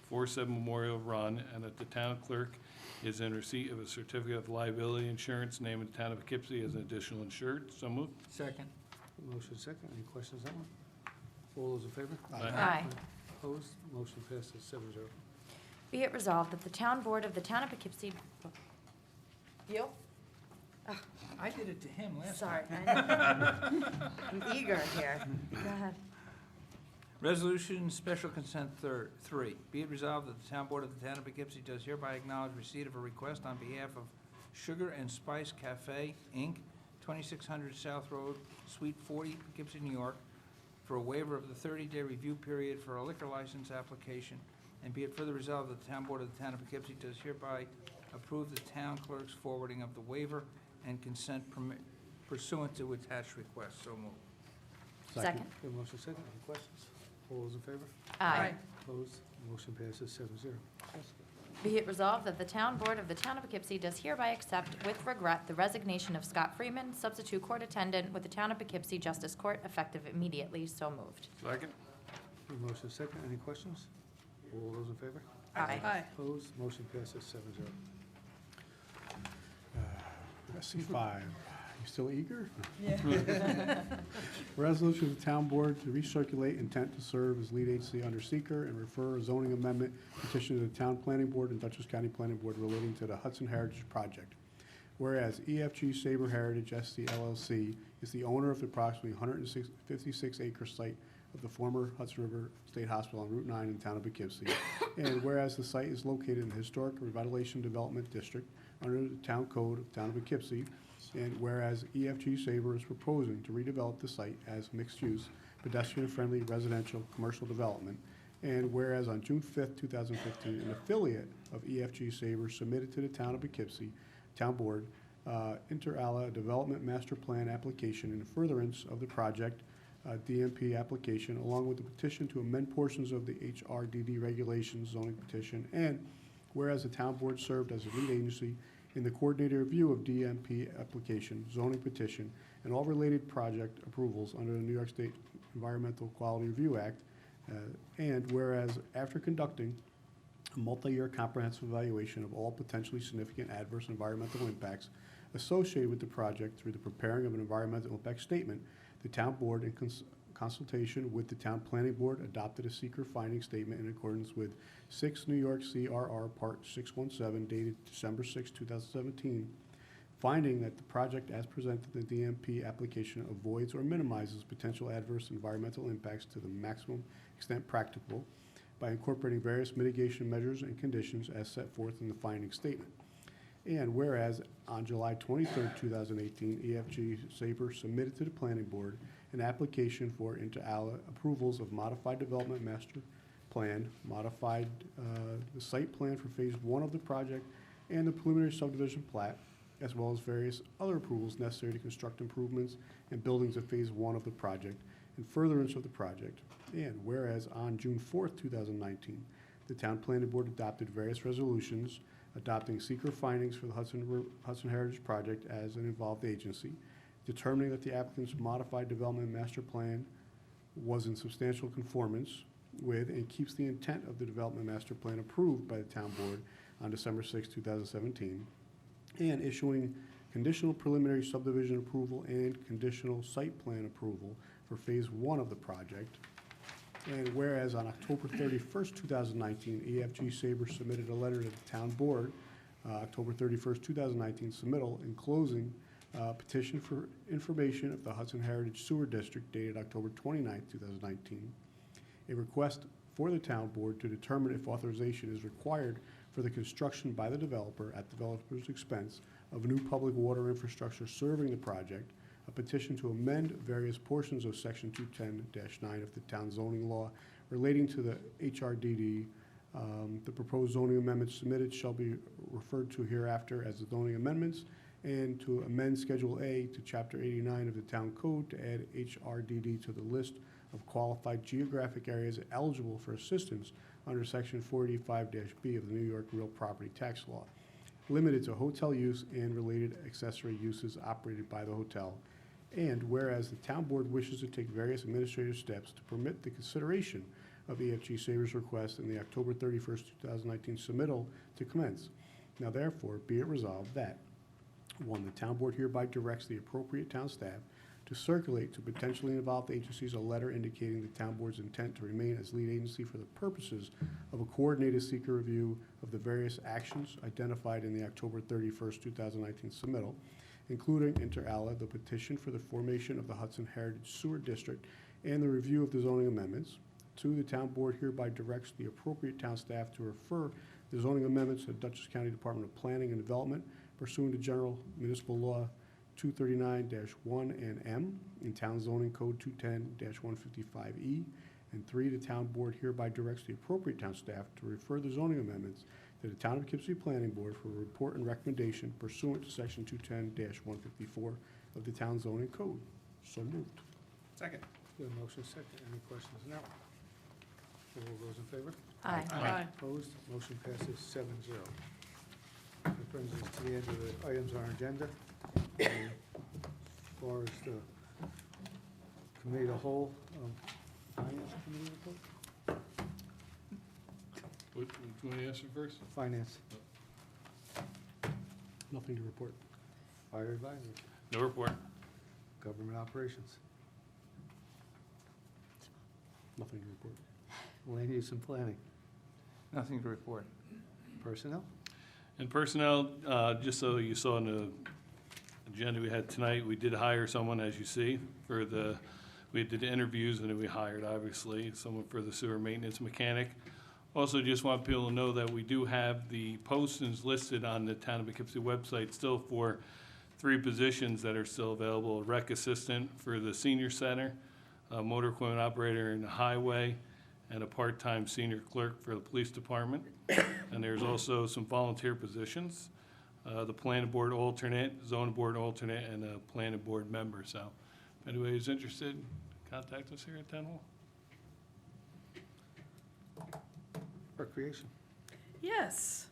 for said memorial run, and that the town clerk is in receipt of a certificate of liability insurance naming the Town of Poughkeepsie as an additional insured. So moved. Second. Motion second. Any questions on that one? All those in favor? Aye. Opposed? Motion passes 7-0. Be it resolved that the Town Board of the Town of Poughkeepsie. You? I did it to him last Sorry. time. I'm eager here. Go ahead. Resolution Special Consent 3. Be it resolved that the Town Board of the Town of Poughkeepsie does hereby acknowledge receipt of a request on behalf of Sugar and Spice Cafe, Inc., 2600 South Road, Suite 40, Poughkeepsie, New York, for a waiver of the 30-day review period for a liquor license application. And be it further resolved that the Town Board of the Town of Poughkeepsie does hereby approve the town clerk's forwarding of the waiver and consent pursuant to attached request. So moved. Second. Okay, motion second. Any questions? All those in favor? Aye. Opposed? Motion passes 7-0. Be it resolved that the Town Board of the Town of Poughkeepsie does hereby accept with regret the resignation of Scott Freeman, substitute court attendant with the Town of Poughkeepsie Justice Court, effective immediately. So moved. Second. Motion second. Any questions? All those in favor? Aye. Opposed? Motion passes 7-0. SC5, You still eager? Yeah. Resolution of the town board to recirculate intent to serve as lead agency under seeker and refer a zoning amendment petition to the town planning board and Dutchess County Planning Board relating to the Hudson Heritage Project. Whereas EFG Sabre Heritage SC LLC is the owner of the approximately 156-acre site of the former Hudson River State Hospital on Route 9 in the town of Poughkeepsie. And whereas the site is located in the Historic Revitalization Development District under the Town Code of the town of Poughkeepsie, and whereas EFG Sabre is proposing to redevelop the site as mixed-use, pedestrian-friendly residential commercial development, and whereas on June 5th, 2015, an affiliate of EFG Sabre submitted to the town of Poughkeepsie Town Board inter alia Development Master Plan application in furtherance of the project DMP application, along with the petition to amend portions of the HRDD regulations zoning petition, and whereas the town board served as a lead agency in the coordinated review of DMP application, zoning petition, and all related project approvals under the New York State Environmental Quality Review Act, and whereas after conducting a multi-year comprehensive evaluation of all potentially significant adverse environmental impacts associated with the project through the preparing of an environmental impact statement, the town board, in consultation with the town planning board, adopted a seeker finding statement in accordance with 6 New York CRR Part 617 dated December 6, 2017, finding that the project as presented in the DMP application avoids or minimizes potential adverse environmental impacts to the maximum extent practicable by incorporating various mitigation measures and conditions as set forth in the finding statement. And whereas on July 23, 2018, EFG Sabre submitted to the planning board an application for inter alia approvals of modified development master plan, modified the site plan for phase 1 of the project, and the preliminary subdivision plat, as well as various other approvals necessary to construct improvements and buildings of phase 1 of the project in furtherance of the project. And whereas on June 4, 2019, the town planning board adopted various resolutions adopting seeker findings for the Hudson Heritage Project as an involved agency, determining that the applicant's modified development master plan was in substantial conformance with and keeps the intent of the development master plan approved by the town board on December 6, 2017, and issuing conditional preliminary subdivision approval and conditional site plan approval for phase 1 of the project. And whereas on October 31st, 2019, EFG Sabre submitted a letter to the town board, October 31st, 2019 submittal enclosing petition for information of the Hudson Heritage Sewer District dated October 29th, 2019, a request for the town board to determine if authorization is required for the construction by the developer at developer's expense of new public water infrastructure serving the project, a petition to amend various portions of Section 210-9 of the town zoning law relating to the HRDD. The proposed zoning amendments submitted shall be referred to hereafter as the zoning amendments, and to amend Schedule A to Chapter 89 of the Town Code to add HRDD to the list of qualified geographic areas eligible for assistance under Section 485-B of the New York Real Property Tax Law, limited to hotel use and related accessory uses operated by the hotel. And whereas the town board wishes to take various administrative steps to permit the consideration of EFG Sabre's request in the October 31st, 2019 submittal to commence. Now therefore, be it resolved that, 1, the town board hereby directs the appropriate town staff to circulate to potentially involved agencies a letter indicating the town board's intent to remain as lead agency for the purposes of a coordinated seeker review of the various actions identified in the October 31st, 2019 submittal, including inter alia the petition for the formation of the Hudson Heritage Sewer District and the review of the zoning amendments. 2, the town board hereby directs the appropriate town staff to refer the zoning amendments to the Dutchess County Department of Planning and Development pursuant to General Municipal Law 239-1 and M in Town Zoning Code 210-155E. And 3, the town board hereby directs the appropriate town staff to refer the zoning amendments to the Town of Poughkeepsie Planning Board for a report and recommendation pursuant to Section 210-154 of the Town Zoning Code. So moved. Second. We have a motion second. Any questions now? All those in favor? Aye. Aye. Opposed? Motion passes 7-0. That brings us to the end of the items on our agenda. As far as the committee of the whole, Finance Committee report? What, do you want to answer first? Finance, Nothing to report. Fire Advisory. No report. Government operations, Nothing to report. land use and planning, Nothing to report. personnel. And personnel, just so you saw in the agenda we had tonight, we did hire someone, as you see, we did interviews and then we hired, obviously, someone for the sewer maintenance mechanic. Also, just want people to know that we do have the postings listed on the Town of Poughkeepsie website still for 3 positions that are still available: a rec assistant for the senior center, a motor equipment operator in the highway, and a part-time senior clerk for the police department. And there's also some volunteer positions, the planning board alternate, zoning board alternate, and a planning board member. So if anybody's interested, contact us here at Town Hall. Recreation. Yes.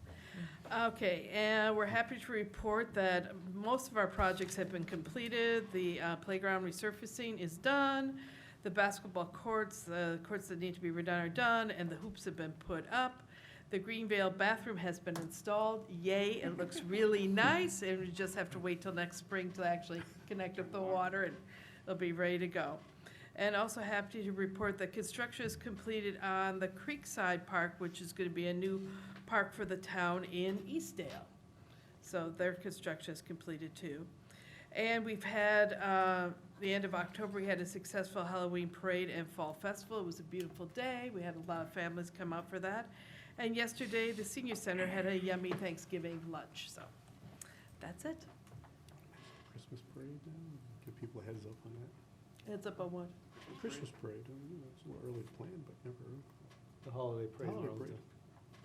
Okay, and we're happy to report that most of our projects have been completed. The playground resurfacing is done. The basketball courts, the courts that need to be redone are done, and the hoops have been put up. The Greenvale bathroom has been installed. Yay, it looks really nice, and we just have to wait till next spring to actually connect up the water, and it'll be ready to go. And also happy to report that construction is completed on the Creekside Park, which is going to be a new park for the town in Eastdale. So their construction is completed too. And we've had, the end of October, we had a successful Halloween parade and fall festival. It was a beautiful day. We had a lot of families come out for that. And yesterday, the senior center had a yummy Thanksgiving lunch. So that's it. Christmas parade, give people a heads up on that. Heads up on what? Christmas parade, it's a little early to plan, but never. The holiday parade. Holiday we're all parade.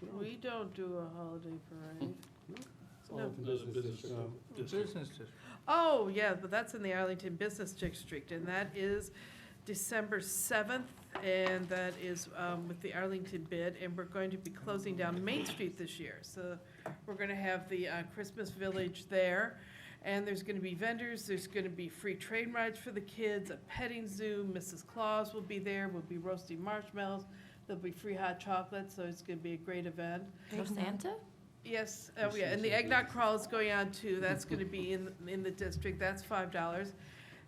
doing. We don't do a holiday parade. It's all No. in the No, the business business district. Business district. Oh, yeah, but that's in the Arlington Business District, and that is December 7th, and that is with the Arlington bid, and we're going to be closing down Main Street this year. So we're going to have the Christmas Village there, and there's going to be vendors, there's going to be free train rides for the kids, a petting zoo, Mrs. Claus will be there, we'll be roasting marshmallows, there'll be free hot chocolate, so it's going to be a great event. No Santa? Yes, oh yeah, and the eggnog crawl is going on too, that's gonna be in the district, that's $5.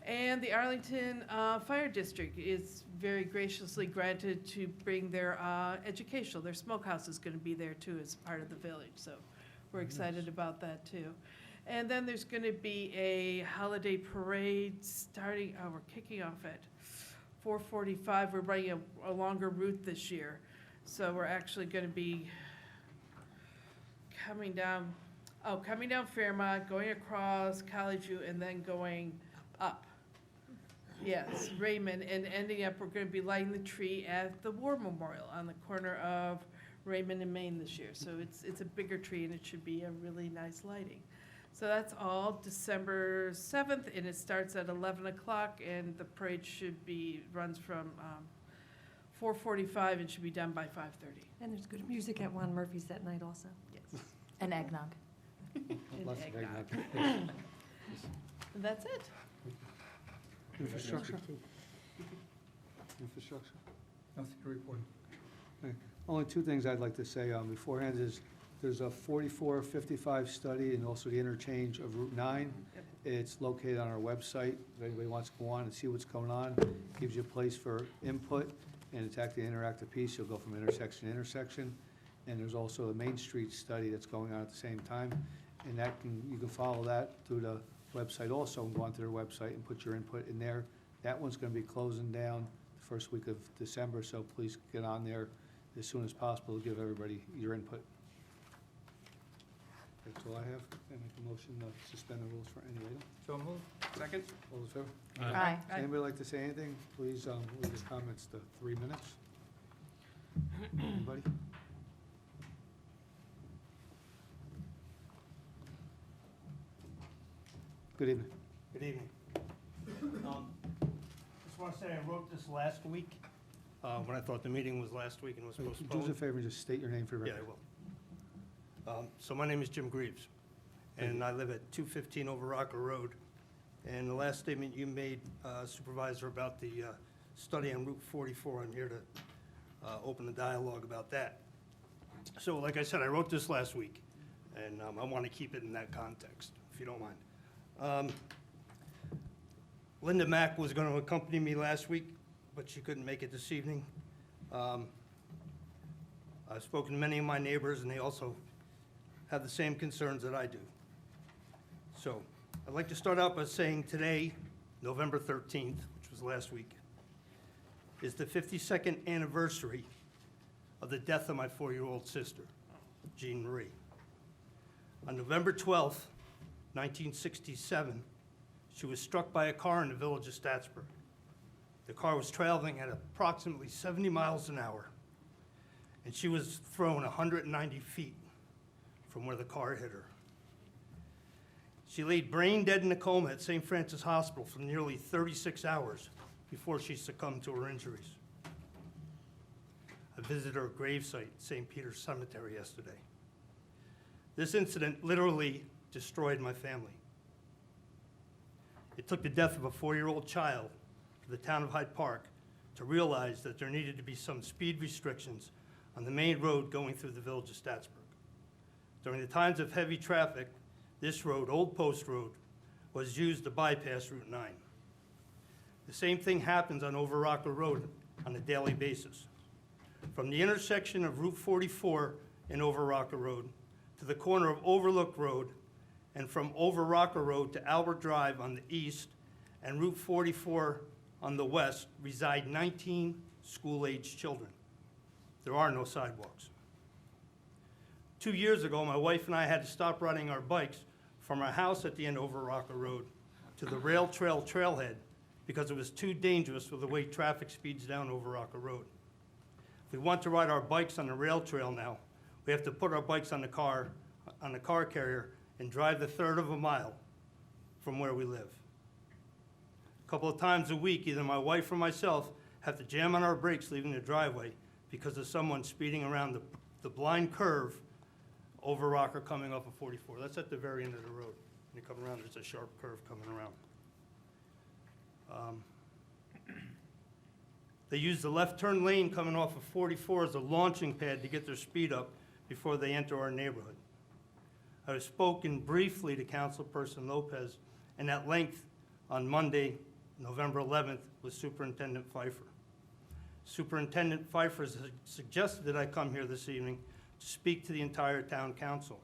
And the Arlington Fire District is very graciously granted to bring their educational, their smokehouse is gonna be there too as part of the village, so we're excited about that too. And then there's gonna be a holiday parade starting, we're kicking off at 4:45, we're running a longer route this year. So we're actually gonna be coming down Fairmont, going across College View, and then going up. Yes, Raymond, and ending up, we're gonna be lighting the tree at the War Memorial on the corner of Raymond and Main this year. So it's a bigger tree, and it should be a really nice lighting. So that's all December 7th, and it starts at 11 o'clock, and the parade runs from 4:45 and should be done by 5:30. And there's good music at Juan Murphy's that night also. Yes. An eggnog. And Lots of eggnog. eggnog. And that's it. Infrastructure. Infrastructure. Nothing to report. Only 2 things I'd like to say beforehand is, there's a 4455 study and also the interchange of Route 9. Yep. It's located on our website. If anybody wants to go on and see what's going on, gives you a place for input, and it's actually an interactive piece. You'll go from intersection to intersection. And there's also a Main Street study that's going on at the same time. And you can follow that through the website also, and go onto their website and put your input in there. That one's gonna be closing down the first week of December, so please get on there as soon as possible to give everybody your input. That's all I have. I make a motion to suspend the rules for any item. So moved. Second? All those in favor? Aye. Does anybody like to say anything? Please leave your comments to 3 minutes. Anybody? Good evening. Good evening. Just want to say I wrote this last week, when I thought the meeting was last week and was Do us a postponed. favor and just state your name for the Yeah, record. I will. So my name is Jim Greaves, and I live at 215 Over Rocker Road. And the last statement you made, Supervisor, about the study on Route 44, I'm here to open the dialogue about that. So like I said, I wrote this last week, and I want to keep it in that context, if you don't mind. Linda Mack was going to accompany me last week, but she couldn't make it this evening. I've spoken to many of my neighbors, and they also have the same concerns that I do. So I'd like to start out by saying today, November 13th, which was last week, is the 52nd anniversary of the death of my 4-year-old sister, Jean Marie. On November 12th, 1967, she was struck by a car in the village of Statsburg. The car was traveling at approximately 70 miles an hour, and she was thrown 190 feet from where the car hit her. She laid brain dead in a coma at St. Francis Hospital for nearly 36 hours before she succumbed to her injuries. I visited her gravesite, St. Peter's Cemetery, yesterday. This incident literally destroyed my family. It took the death of a 4-year-old child for the town of Hyde Park to realize that there needed to be some speed restrictions on the main road going through the village of Statsburg. During the times of heavy traffic, this road, Old Post Road, was used to bypass Route 9. The same thing happens on Over Rocker Road on a daily basis. From the intersection of Route 44 and Over Rocker Road to the corner of Overlook Road, and from Over Rocker Road to Albert Drive on the east and Route 44 on the west reside 19 school-aged children. There are no sidewalks. 2 years ago, my wife and I had to stop riding our bikes from our house at the end of Over Rocker Road to the rail trail trailhead because it was too dangerous with the way traffic speeds down Over Rocker Road. If we want to ride our bikes on the rail trail now, we have to put our bikes on the car carrier and drive the third of a mile from where we live. A couple of times a week, either my wife or myself have to jam on our brakes leaving the driveway because of someone speeding around the blind curve over Rocker coming off of 44. That's at the very end of the road. When you come around, there's a sharp curve coming around. They use the left turn lane coming off of 44 as a launching pad to get their speed up before they enter our neighborhood. I have spoken briefly to Councilperson Lopez and at length on Monday, November 11th, with Superintendent Pfeiffer. Superintendent Pfeiffer suggested that I come here this evening to speak to the entire town council.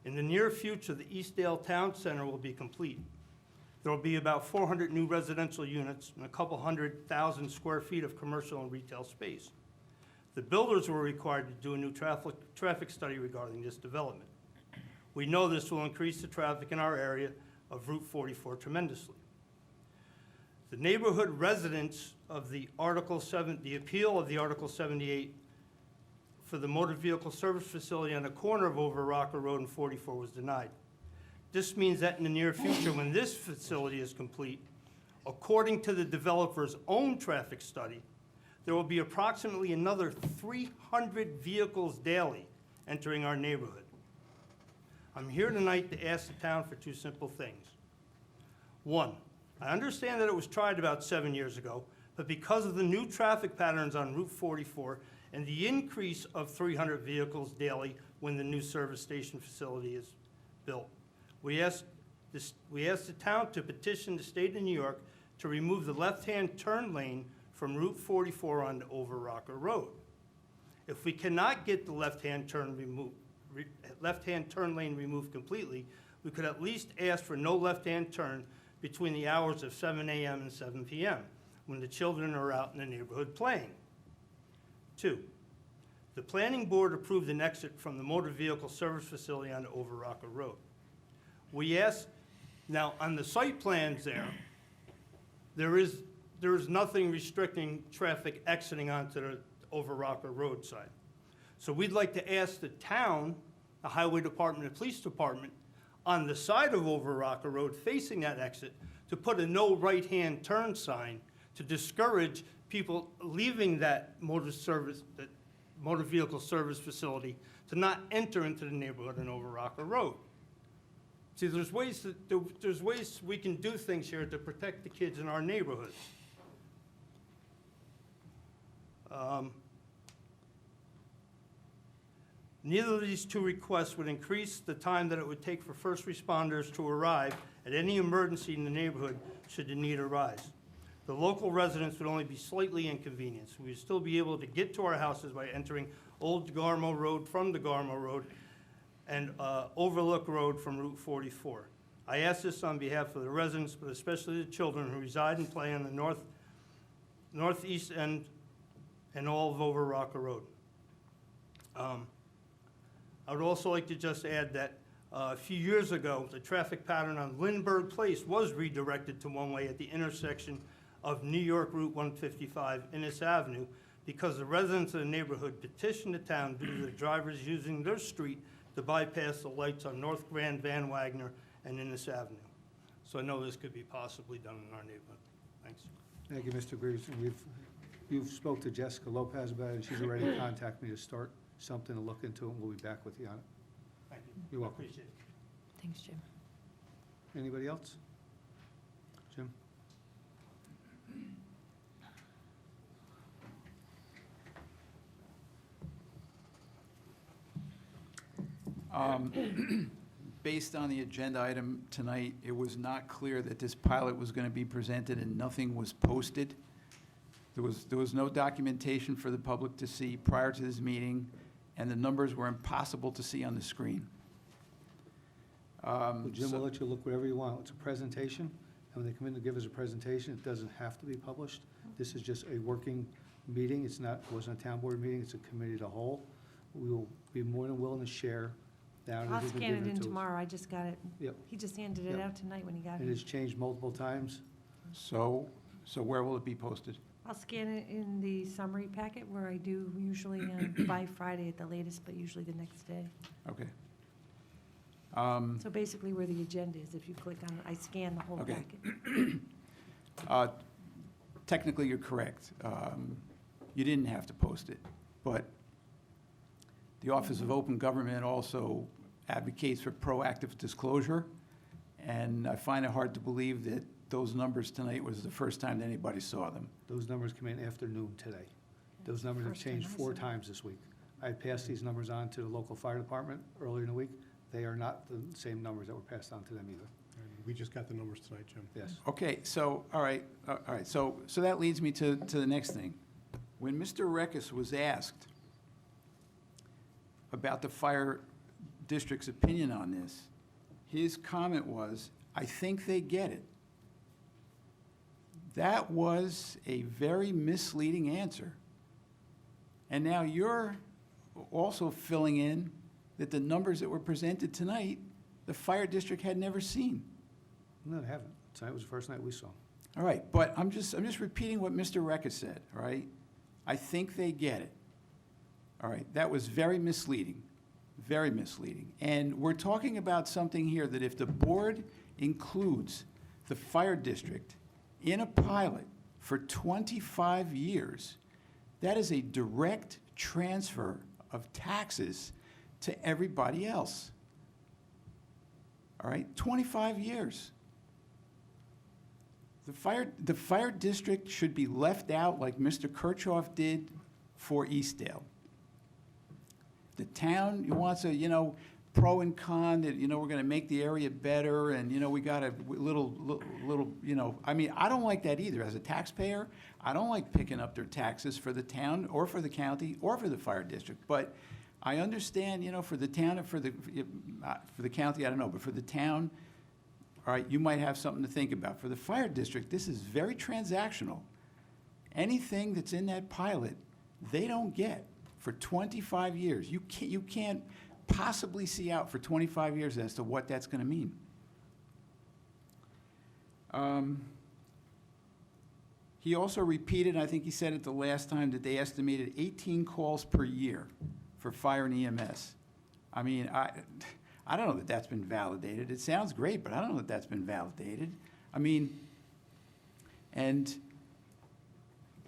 In the near future, the Eastdale Town Center will be complete. There will be about 400 new residential units and a couple 100,000 square feet of commercial and retail space. The builders were required to do a new traffic study regarding this development. We know this will increase the traffic in our area of Route 44 tremendously. The neighborhood residents of the appeal of the Article 78 for the motor vehicle service facility on the corner of Over Rocker Road and 44 was denied. This means that in the near future, when this facility is complete, according to the developer's own traffic study, there will be approximately another 300 vehicles daily entering our neighborhood. I'm here tonight to ask the town for two simple things. One, I understand that it was tried about 7 years ago, but because of the new traffic patterns on Route 44 and the increase of 300 vehicles daily when the new service station facility is built, we asked the town to petition the state of New York to remove the left-hand turn lane from Route 44 onto Over Rocker Road. If we cannot get the left-hand turn lane removed completely, we could at least ask for no left-hand turn between the hours of 7 a.m. and 7 p.m. when the children are out in the neighborhood playing. Two, the planning board approved an exit from the motor vehicle service facility onto Over Rocker Road. We asked, now on the site plans there is nothing restricting traffic exiting onto the Over Rocker Road side. So we'd like to ask the town, the highway department and police department, on the side of Over Rocker Road facing that exit to put a no right-hand turn sign to discourage people leaving that motor vehicle service facility to not enter into the neighborhood on Over Rocker Road. See, there's ways we can do things here to protect the kids in our neighborhoods. Neither of these two requests would increase the time that it would take for first responders to arrive at any emergency in the neighborhood should the need arise. The local residents would only be slightly inconvenienced. We would still be able to get to our houses by entering Old Garmo Road from the Garmo Road and Overlook Road from Route 44. I ask this on behalf of the residents, but especially the children who reside and play on the northeast end and all of Over Rocker Road. I would also like to just add that a few years ago, the traffic pattern on Lindbergh Place was redirected to one-way at the intersection of New York Route 155 Innis Avenue because the residents of the neighborhood petitioned the town due to the drivers using their street to bypass the lights on North Grand, Van Wagner, and Innis Avenue. So I know this could be possibly done in our neighborhood. Thanks. Thank you, Mr. Greaves. And you've spoke to Jessica Lopez about it, and she's already contacted me to start something to look into, and we'll be back with you on it. Thank you. You're welcome. Appreciate it. Thanks, Jim. Anybody else? Jim? Based on the agenda item tonight, it was not clear that this pilot was going to be presented and nothing was posted. There was no documentation for the public to see prior to this meeting, and the numbers were impossible to see on the screen. Well, Jim so- will let you look whatever you want. It's a presentation, and when they come in to give us a presentation, it doesn't have to be published. This is just a working meeting. It wasn't a town board meeting, it's a committee of the whole. We will be more than willing to share down. I'll scan it in tomorrow, I just got it. Yep. He just handed it Yep. out tonight when he got It here. has changed multiple times. So where will it be posted? I'll scan it in the summary packet where I do usually by Friday at the latest, but usually the next day. Okay. So basically where the agenda is, if you click on it, I scan the whole Okay. packet. Technically, you're correct. You didn't have to post it, but the Office of Open Government also advocates for proactive disclosure, and I find it hard to believe that those numbers tonight was the first time that anybody saw them. Those numbers come in after noon today. Those numbers have First time changed I 4 saw it. times this week. I passed these numbers on to the local fire department earlier in the week. They are not the same numbers that were passed on to them either. We just got the numbers tonight, Jim. Yes. Okay, so, all right, so that leads me to the next thing. When Mr. Reckes was asked about the fire district's opinion on this, his comment was, "I think they get it." That was a very misleading answer. And now you're also filling in that the numbers that were presented tonight, the fire district had never seen. No, they haven't. Tonight was the first night we saw. All right, but I'm just repeating what Mr. Reckes said, all right? I think they get it. All right, that was very misleading, very misleading. And we're talking about something here that if the board includes the fire district in a pilot for 25 years, that is a direct transfer of taxes to everybody else. All right, 25 years. The fire district should be left out like Mr. Kirchhoff did for Eastdale. The town wants a, pro and con, that, we're gonna make the area better, and, we got a little, I mean, I don't like that either. As a taxpayer, I don't like picking up their taxes for the town, or for the county, or for the fire district. But I understand, for the town, and for the county, I don't know, but for the town, all right, you might have something to think about. For the fire district, this is very transactional. Anything that's in that pilot, they don't get for 25 years. You can't possibly see out for 25 years as to what that's going to mean. He also repeated, I think he said it the last time, that they estimated 18 calls per year for fire and EMS. I mean, I don't know that that's been validated. It sounds great, but I don't know that that's been validated. I mean, and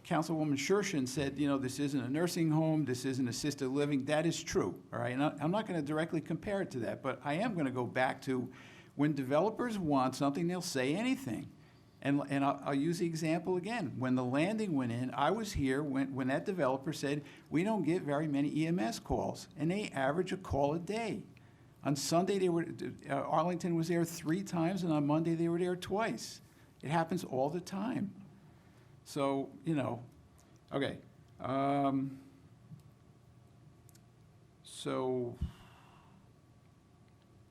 Councilwoman Shershin said, this isn't a nursing home, this isn't assisted living. That is true, all right? And I'm not going to directly compare it to that, but I am going to go back to when developers want something, they'll say anything. And I'll use the example again. When the landing went in, I was here when that developer said, we don't get very many EMS calls, and they average a call a day. On Sunday, Arlington was there 3 times, and on Monday, they were there twice. It happens all the time. So, okay.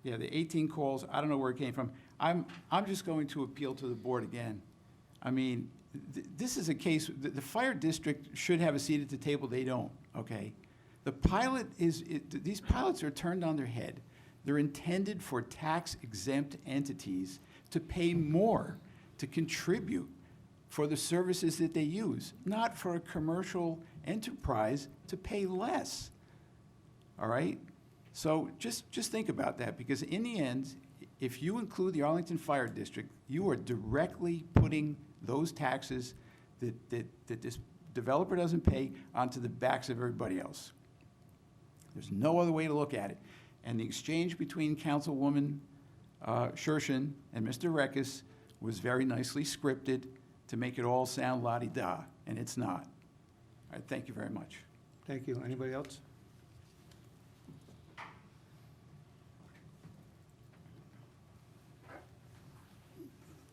Yeah, the 18 calls, I don't know where it came from. I'm just going to appeal to the board again. I mean, this is a case, the fire district should have a seat at the table, they don't, okay? The pilot these pilots are turned on their head. They're intended for tax-exempt entities to pay more, to contribute for the services that they use, not for a commercial enterprise to pay less, all right? So just think about that, because in the end, if you include the Arlington Fire District, you are directly putting those taxes that this developer doesn't pay onto the backs of everybody else. There's no other way to look at it. And the exchange between Councilwoman Shershin and Mr. Reckes was very nicely scripted to make it all sound la-di-da, and it's not. All right, thank you very much. Thank you. Anybody else?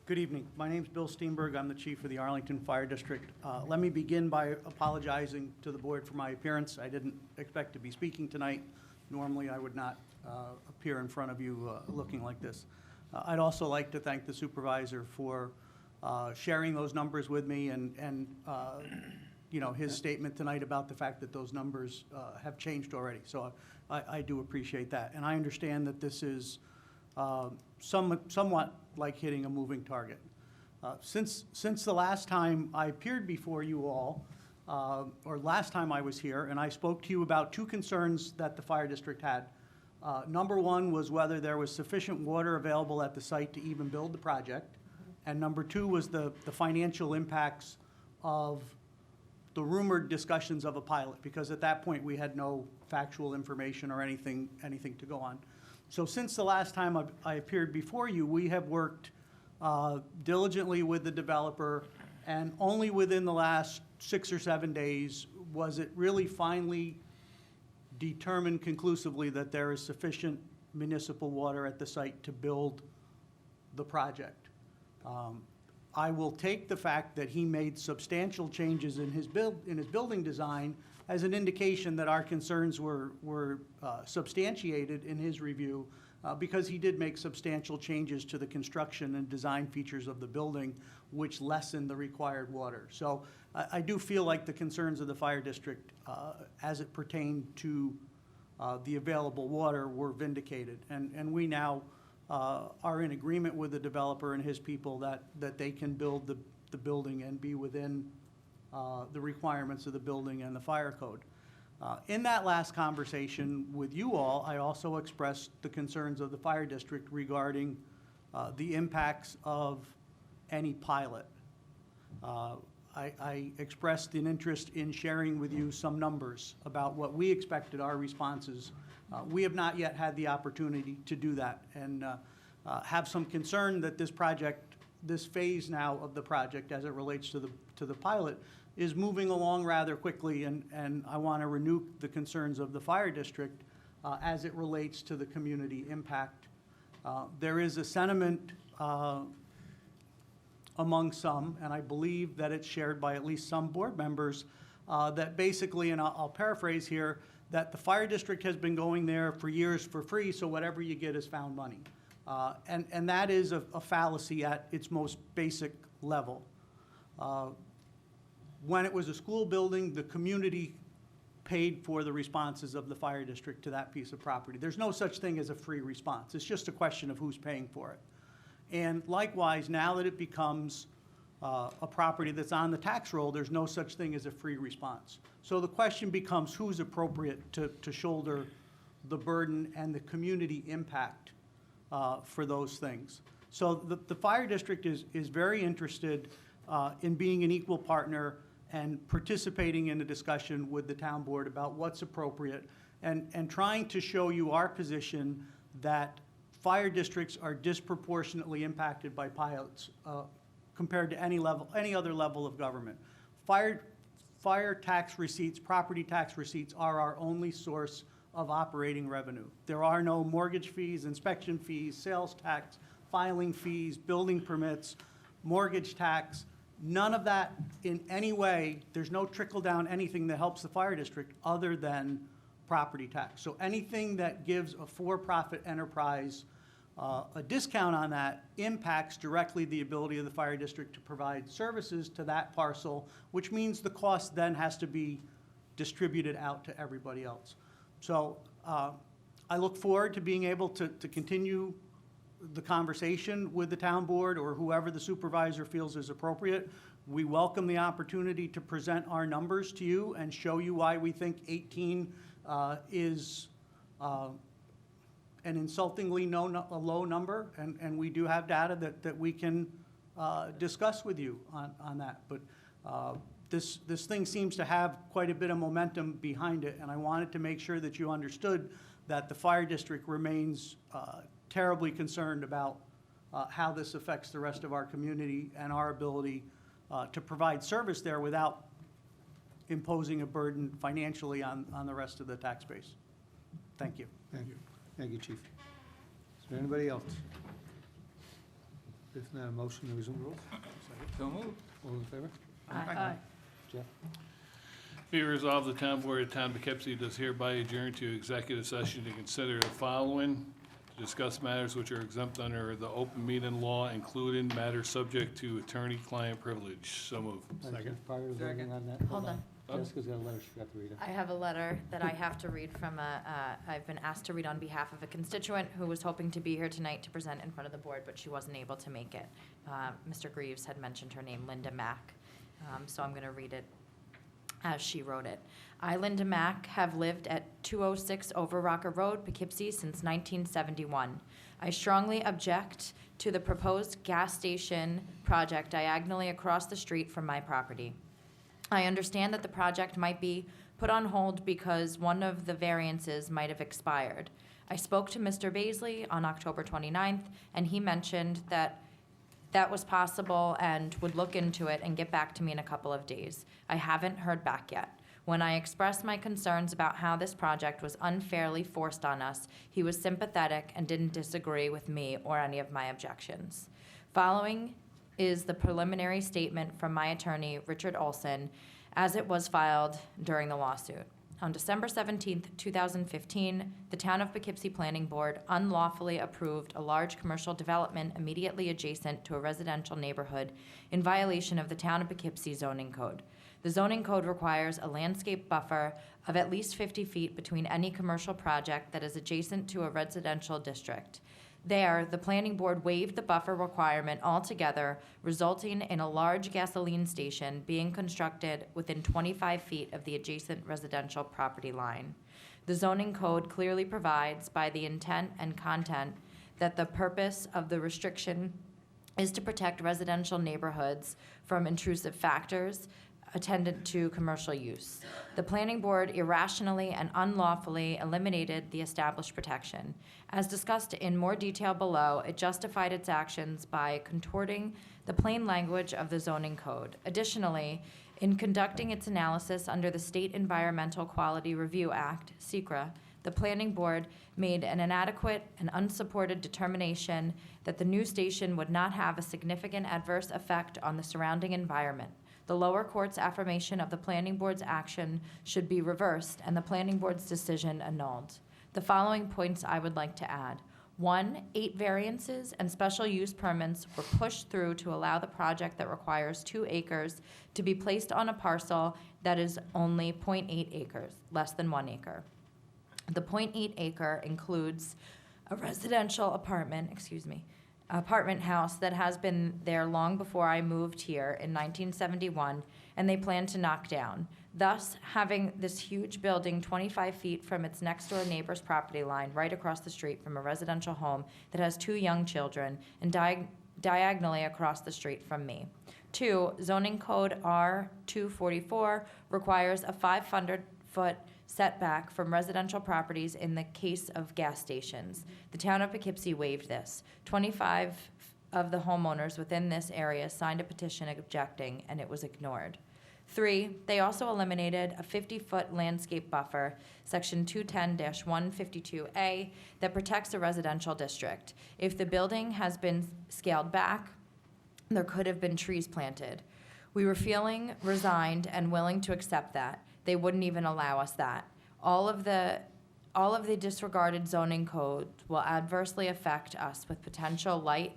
Good evening. My name's Bill Steenberg. I'm the chief of the Arlington Fire District. Let me begin by apologizing to the board for my appearance. I didn't expect to be speaking tonight. Normally, I would not appear in front of you looking like this. I'd also like to thank the supervisor for sharing those numbers with me and his statement tonight about the fact that those numbers have changed already. So I do appreciate that. And I understand that this is somewhat like hitting a moving target. Since the last time I appeared before you all, or last time I was here, and I spoke to you about 2 concerns that the fire district had. Number 1 was whether there was sufficient water available at the site to even build the project. And number 2 was the financial impacts of the rumored discussions of a pilot, because at that point we had no factual information or anything to go on. So since the last time I appeared before you, we have worked diligently with the developer, and only within the last 6 or 7 days was it really finally determined conclusively that there is sufficient municipal water at the site to build the project. I will take the fact that he made substantial changes in his building design as an indication that our concerns were substantiated in his review, because he did make substantial changes to the construction and design features of the building, which lessened the required water. So I do feel like the concerns of the fire district, as it pertained to the available water, were vindicated. And we now are in agreement with the developer and his people that they can build the building and be within the requirements of the building and the fire code. In that last conversation with you all, I also expressed the concerns of the fire district regarding the impacts of any pilot. I expressed an interest in sharing with you some numbers about what we expected our responses. We have not yet had the opportunity to do that, and have some concern that this phase now of the project as it relates to the pilot is moving along rather quickly, and I want to renew the concerns of the fire district as it relates to the community impact. There is a sentiment among some, and I believe that it's shared by at least some board members, that basically, and I'll paraphrase here, that the fire district has been going there for years for free, so whatever you get is found money. And that is a fallacy at its most basic level. When it was a school building, the community paid for the responses of the fire district to that piece of property. There's no such thing as a free response. It's just a question of who's paying for it. And likewise, now that it becomes a property that's on the tax roll, there's no such thing as a free response. So the question becomes who's appropriate to shoulder the burden and the community impact for those things. So the fire district is very interested in being an equal partner and participating in a discussion with the town board about what's appropriate, and trying to show you our position that fire districts are disproportionately impacted by pilots compared to any other level of government. Fire tax receipts, property tax receipts are our only source of operating revenue. There are no mortgage fees, inspection fees, sales tax, filing fees, building permits, mortgage tax, none of that in any way. There's no trickle down anything that helps the fire district other than property tax. So anything that gives a for-profit enterprise a discount on that impacts directly the ability of the fire district to provide services to that parcel, which means the cost then has to be distributed out to everybody else. So I look forward to being able to continue the conversation with the town board or whoever the supervisor feels is appropriate. We welcome the opportunity to present our numbers to you and show you why we think 18 is an insultingly low number, and we do have data that we can discuss with you on that. But this thing seems to have quite a bit of momentum behind it, and I wanted to make sure that you understood that the fire district remains terribly concerned about how this affects the rest of our community and our ability to provide service there without imposing a burden financially on the rest of the tax base. Thank you. Thank you. Thank you, Chief. Is there anybody else? If not, a motion to resume rules? So moved. All in favor? Aye. Jeff? Be resolved, the town board of the town of Poughkeepsie does hereby adjourn to executive session to consider the following: to discuss matters which are exempt under the open meeting law, including matters subject to attorney-client privilege. So moved. Second. Prior to voting Second. on that? Hold on. Jessica's got a letter she got to read. I have a letter that I have to read from I've been asked to read on behalf of a constituent who was hoping to be here tonight to present in front of the board, but she wasn't able to make it. Mr. Greaves had mentioned her name, Linda Mack, so I'm going to read it as she wrote it. I, Linda Mack, have lived at 206 Over Rocker Road, Poughkeepsie, since 1971. I strongly object to the proposed gas station project diagonally across the street from my property. I understand that the project might be put on hold because one of the variances might have expired. I spoke to Mr. Baisley on October 29th, and he mentioned that that was possible and would look into it and get back to me in a couple of days. I haven't heard back yet. When I expressed my concerns about how this project was unfairly forced on us, he was sympathetic and didn't disagree with me or any of my objections. Following is the preliminary statement from my attorney, Richard Olson, as it was filed during the lawsuit. On December 17th, 2015, the Town of Poughkeepsie Planning Board unlawfully approved a large commercial development immediately adjacent to a residential neighborhood in violation of the Town of Poughkeepsie zoning code. The zoning code requires a landscape buffer of at least 50 feet between any commercial project that is adjacent to a residential district. There, the planning board waived the buffer requirement altogether, resulting in a large gasoline station being constructed within 25 feet of the adjacent residential property line. The zoning code clearly provides, by the intent and content, that the purpose of the restriction is to protect residential neighborhoods from intrusive factors attendant to commercial use. The planning board irrationally and unlawfully eliminated the established protection. As discussed in more detail below, it justified its actions by contorting the plain language of the zoning code. Additionally, in conducting its analysis under the State Environmental Quality Review Act, SEQRA, the planning board made an inadequate and unsupported determination that the new station would not have a significant adverse effect on the surrounding environment. The lower court's affirmation of the planning board's action should be reversed and the planning board's decision annulled. The following points I would like to add. 1, 8 variances and special use permits were pushed through to allow the project that requires 2 acres to be placed on a parcel that is only 0.8 acres, less than 1 acre. The 0.8 acre includes a residential apartment house that has been there long before I moved here in 1971, and they plan to knock down. Thus, having this huge building 25 feet from its next-door neighbor's property line, right across the street from a residential home that has 2 young children, and diagonally across the street from me. 2, zoning code R244 requires a 500-foot setback from residential properties in the case of gas stations. The Town of Poughkeepsie waived this. 25 of the homeowners within this area signed a petition objecting, and it was ignored. 3, they also eliminated a 50-foot landscape buffer, section 210-152A, that protects a residential district. If the building has been scaled back, there could have been trees planted. We were feeling resigned and willing to accept that. They wouldn't even allow us that. All of the disregarded zoning codes will adversely affect us with potential light,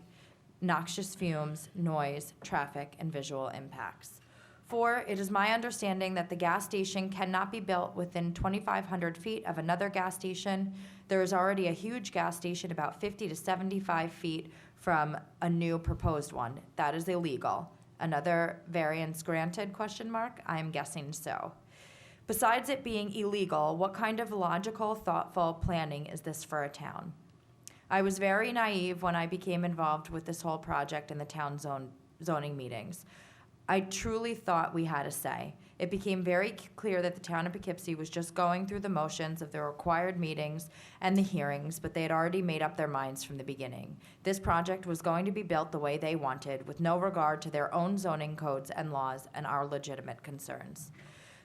noxious fumes, noise, traffic, and visual impacts. 4, it is my understanding that the gas station cannot be built within 2,500 feet of another gas station. There is already a huge gas station about 50 to 75 feet from a new proposed one. That is illegal. Another variance granted, ? I am guessing so. Besides it being illegal, what kind of logical, thoughtful planning is this for a town? I was very naive when I became involved with this whole project in the town zoning meetings. I truly thought we had a say. It became very clear that the town of Poughkeepsie was just going through the motions of the required meetings and the hearings, but they had already made up their minds from the beginning. This project was going to be built the way they wanted, with no regard to their own zoning codes and laws and our legitimate concerns.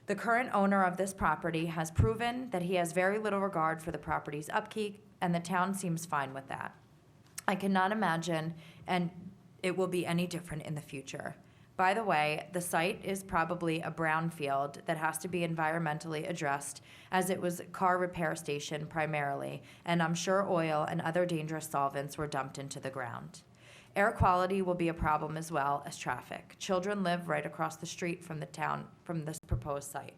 The current owner of this property has proven that he has very little regard for the property's upkeep, and the town seems fine with that. I cannot imagine, and it will be any different in the future. By the way, the site is probably a brownfield that has to be environmentally addressed, as it was a car repair station primarily, and I'm sure oil and other dangerous solvents were dumped into the ground. Air quality will be a problem as well as traffic. Children live right across the street from this proposed site.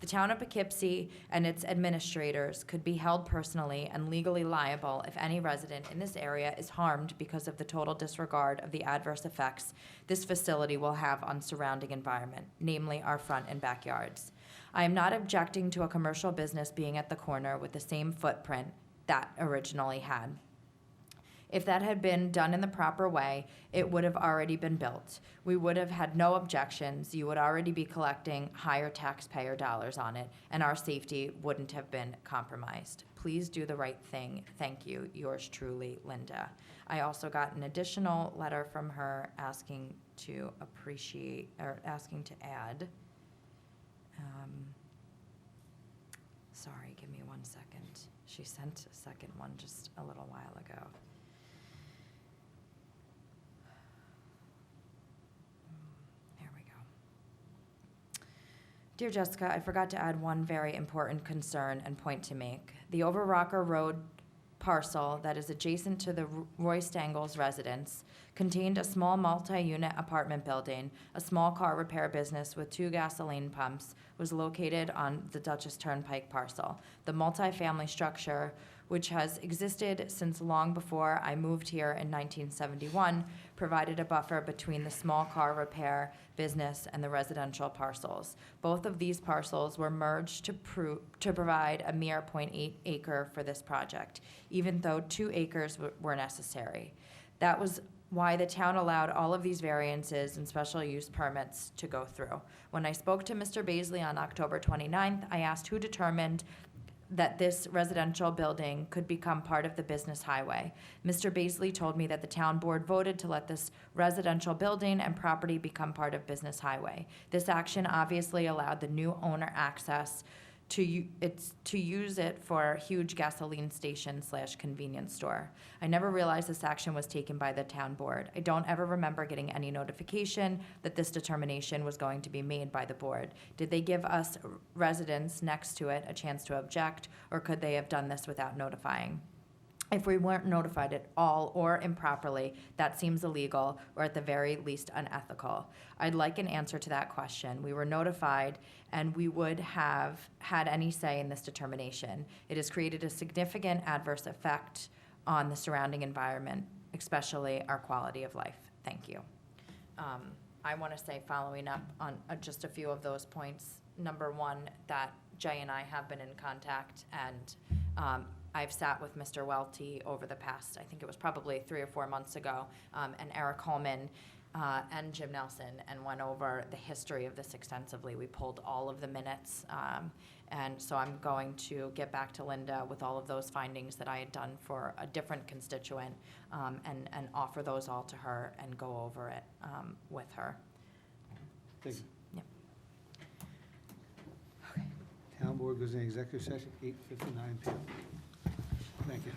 The town of Poughkeepsie and its administrators could be held personally and legally liable if any resident in this area is harmed because of the total disregard of the adverse effects this facility will have on surrounding environment, namely our front and backyards. I am not objecting to a commercial business being at the corner with the same footprint that originally had. If that had been done in the proper way, it would have already been built. We would have had no objections. You would already be collecting higher taxpayer dollars on it, and our safety wouldn't have been compromised. Please do the right thing. Thank you. Yours truly, Linda. I also got an additional letter from her asking to add. Sorry, give me 1 second. She sent a second one just a little while ago. Dear Jessica, I forgot to add one very important concern and point to make. The Overrocker Road parcel that is adjacent to the Roy Stangles residence contained a small multi-unit apartment building, a small car repair business with 2 gasoline pumps, was located on the Dutchess Turnpike parcel. The multifamily structure, which has existed since long before I moved here in 1971, provided a buffer between the small car repair business and the residential parcels. Both of these parcels were merged to provide a mere 0.8 acre for this project, even though 2 acres were necessary. That was why the town allowed all of these variances and special use permits to go through. When I spoke to Mr. Baisley on October 29th, I asked who determined that this residential building could become part of the business highway. Mr. Baisley told me that the town board voted to let this residential building and property become part of business highway. This action obviously allowed the new owner access to use it for a huge gasoline station / convenience store. I never realized this action was taken by the town board. I don't ever remember getting any notification that this determination was going to be made by the board. Did they give us residents next to it a chance to object, or could they have done this without notifying? If we weren't notified at all or improperly, that seems illegal or at the very least unethical. I'd like an answer to that question. We were notified and we would have had any say in this determination. It has created a significant adverse effect on the surrounding environment, especially our quality of life. Thank you. I want to say, following up on just a few of those points, number one, that Jay and I have been in contact, and I've sat with Mr. Welty over the past, I think it was probably 3 or 4 months ago, and Eric Holman and Jim Nelson, and went over the history of this extensively. We pulled all of the minutes, and so I'm going to get back to Linda with all of those findings that I had done for a different constituent, and offer those all to her and go over it with her. Thank you. Yep. Town Board goes in executive session, 8:59 PM. Thank you.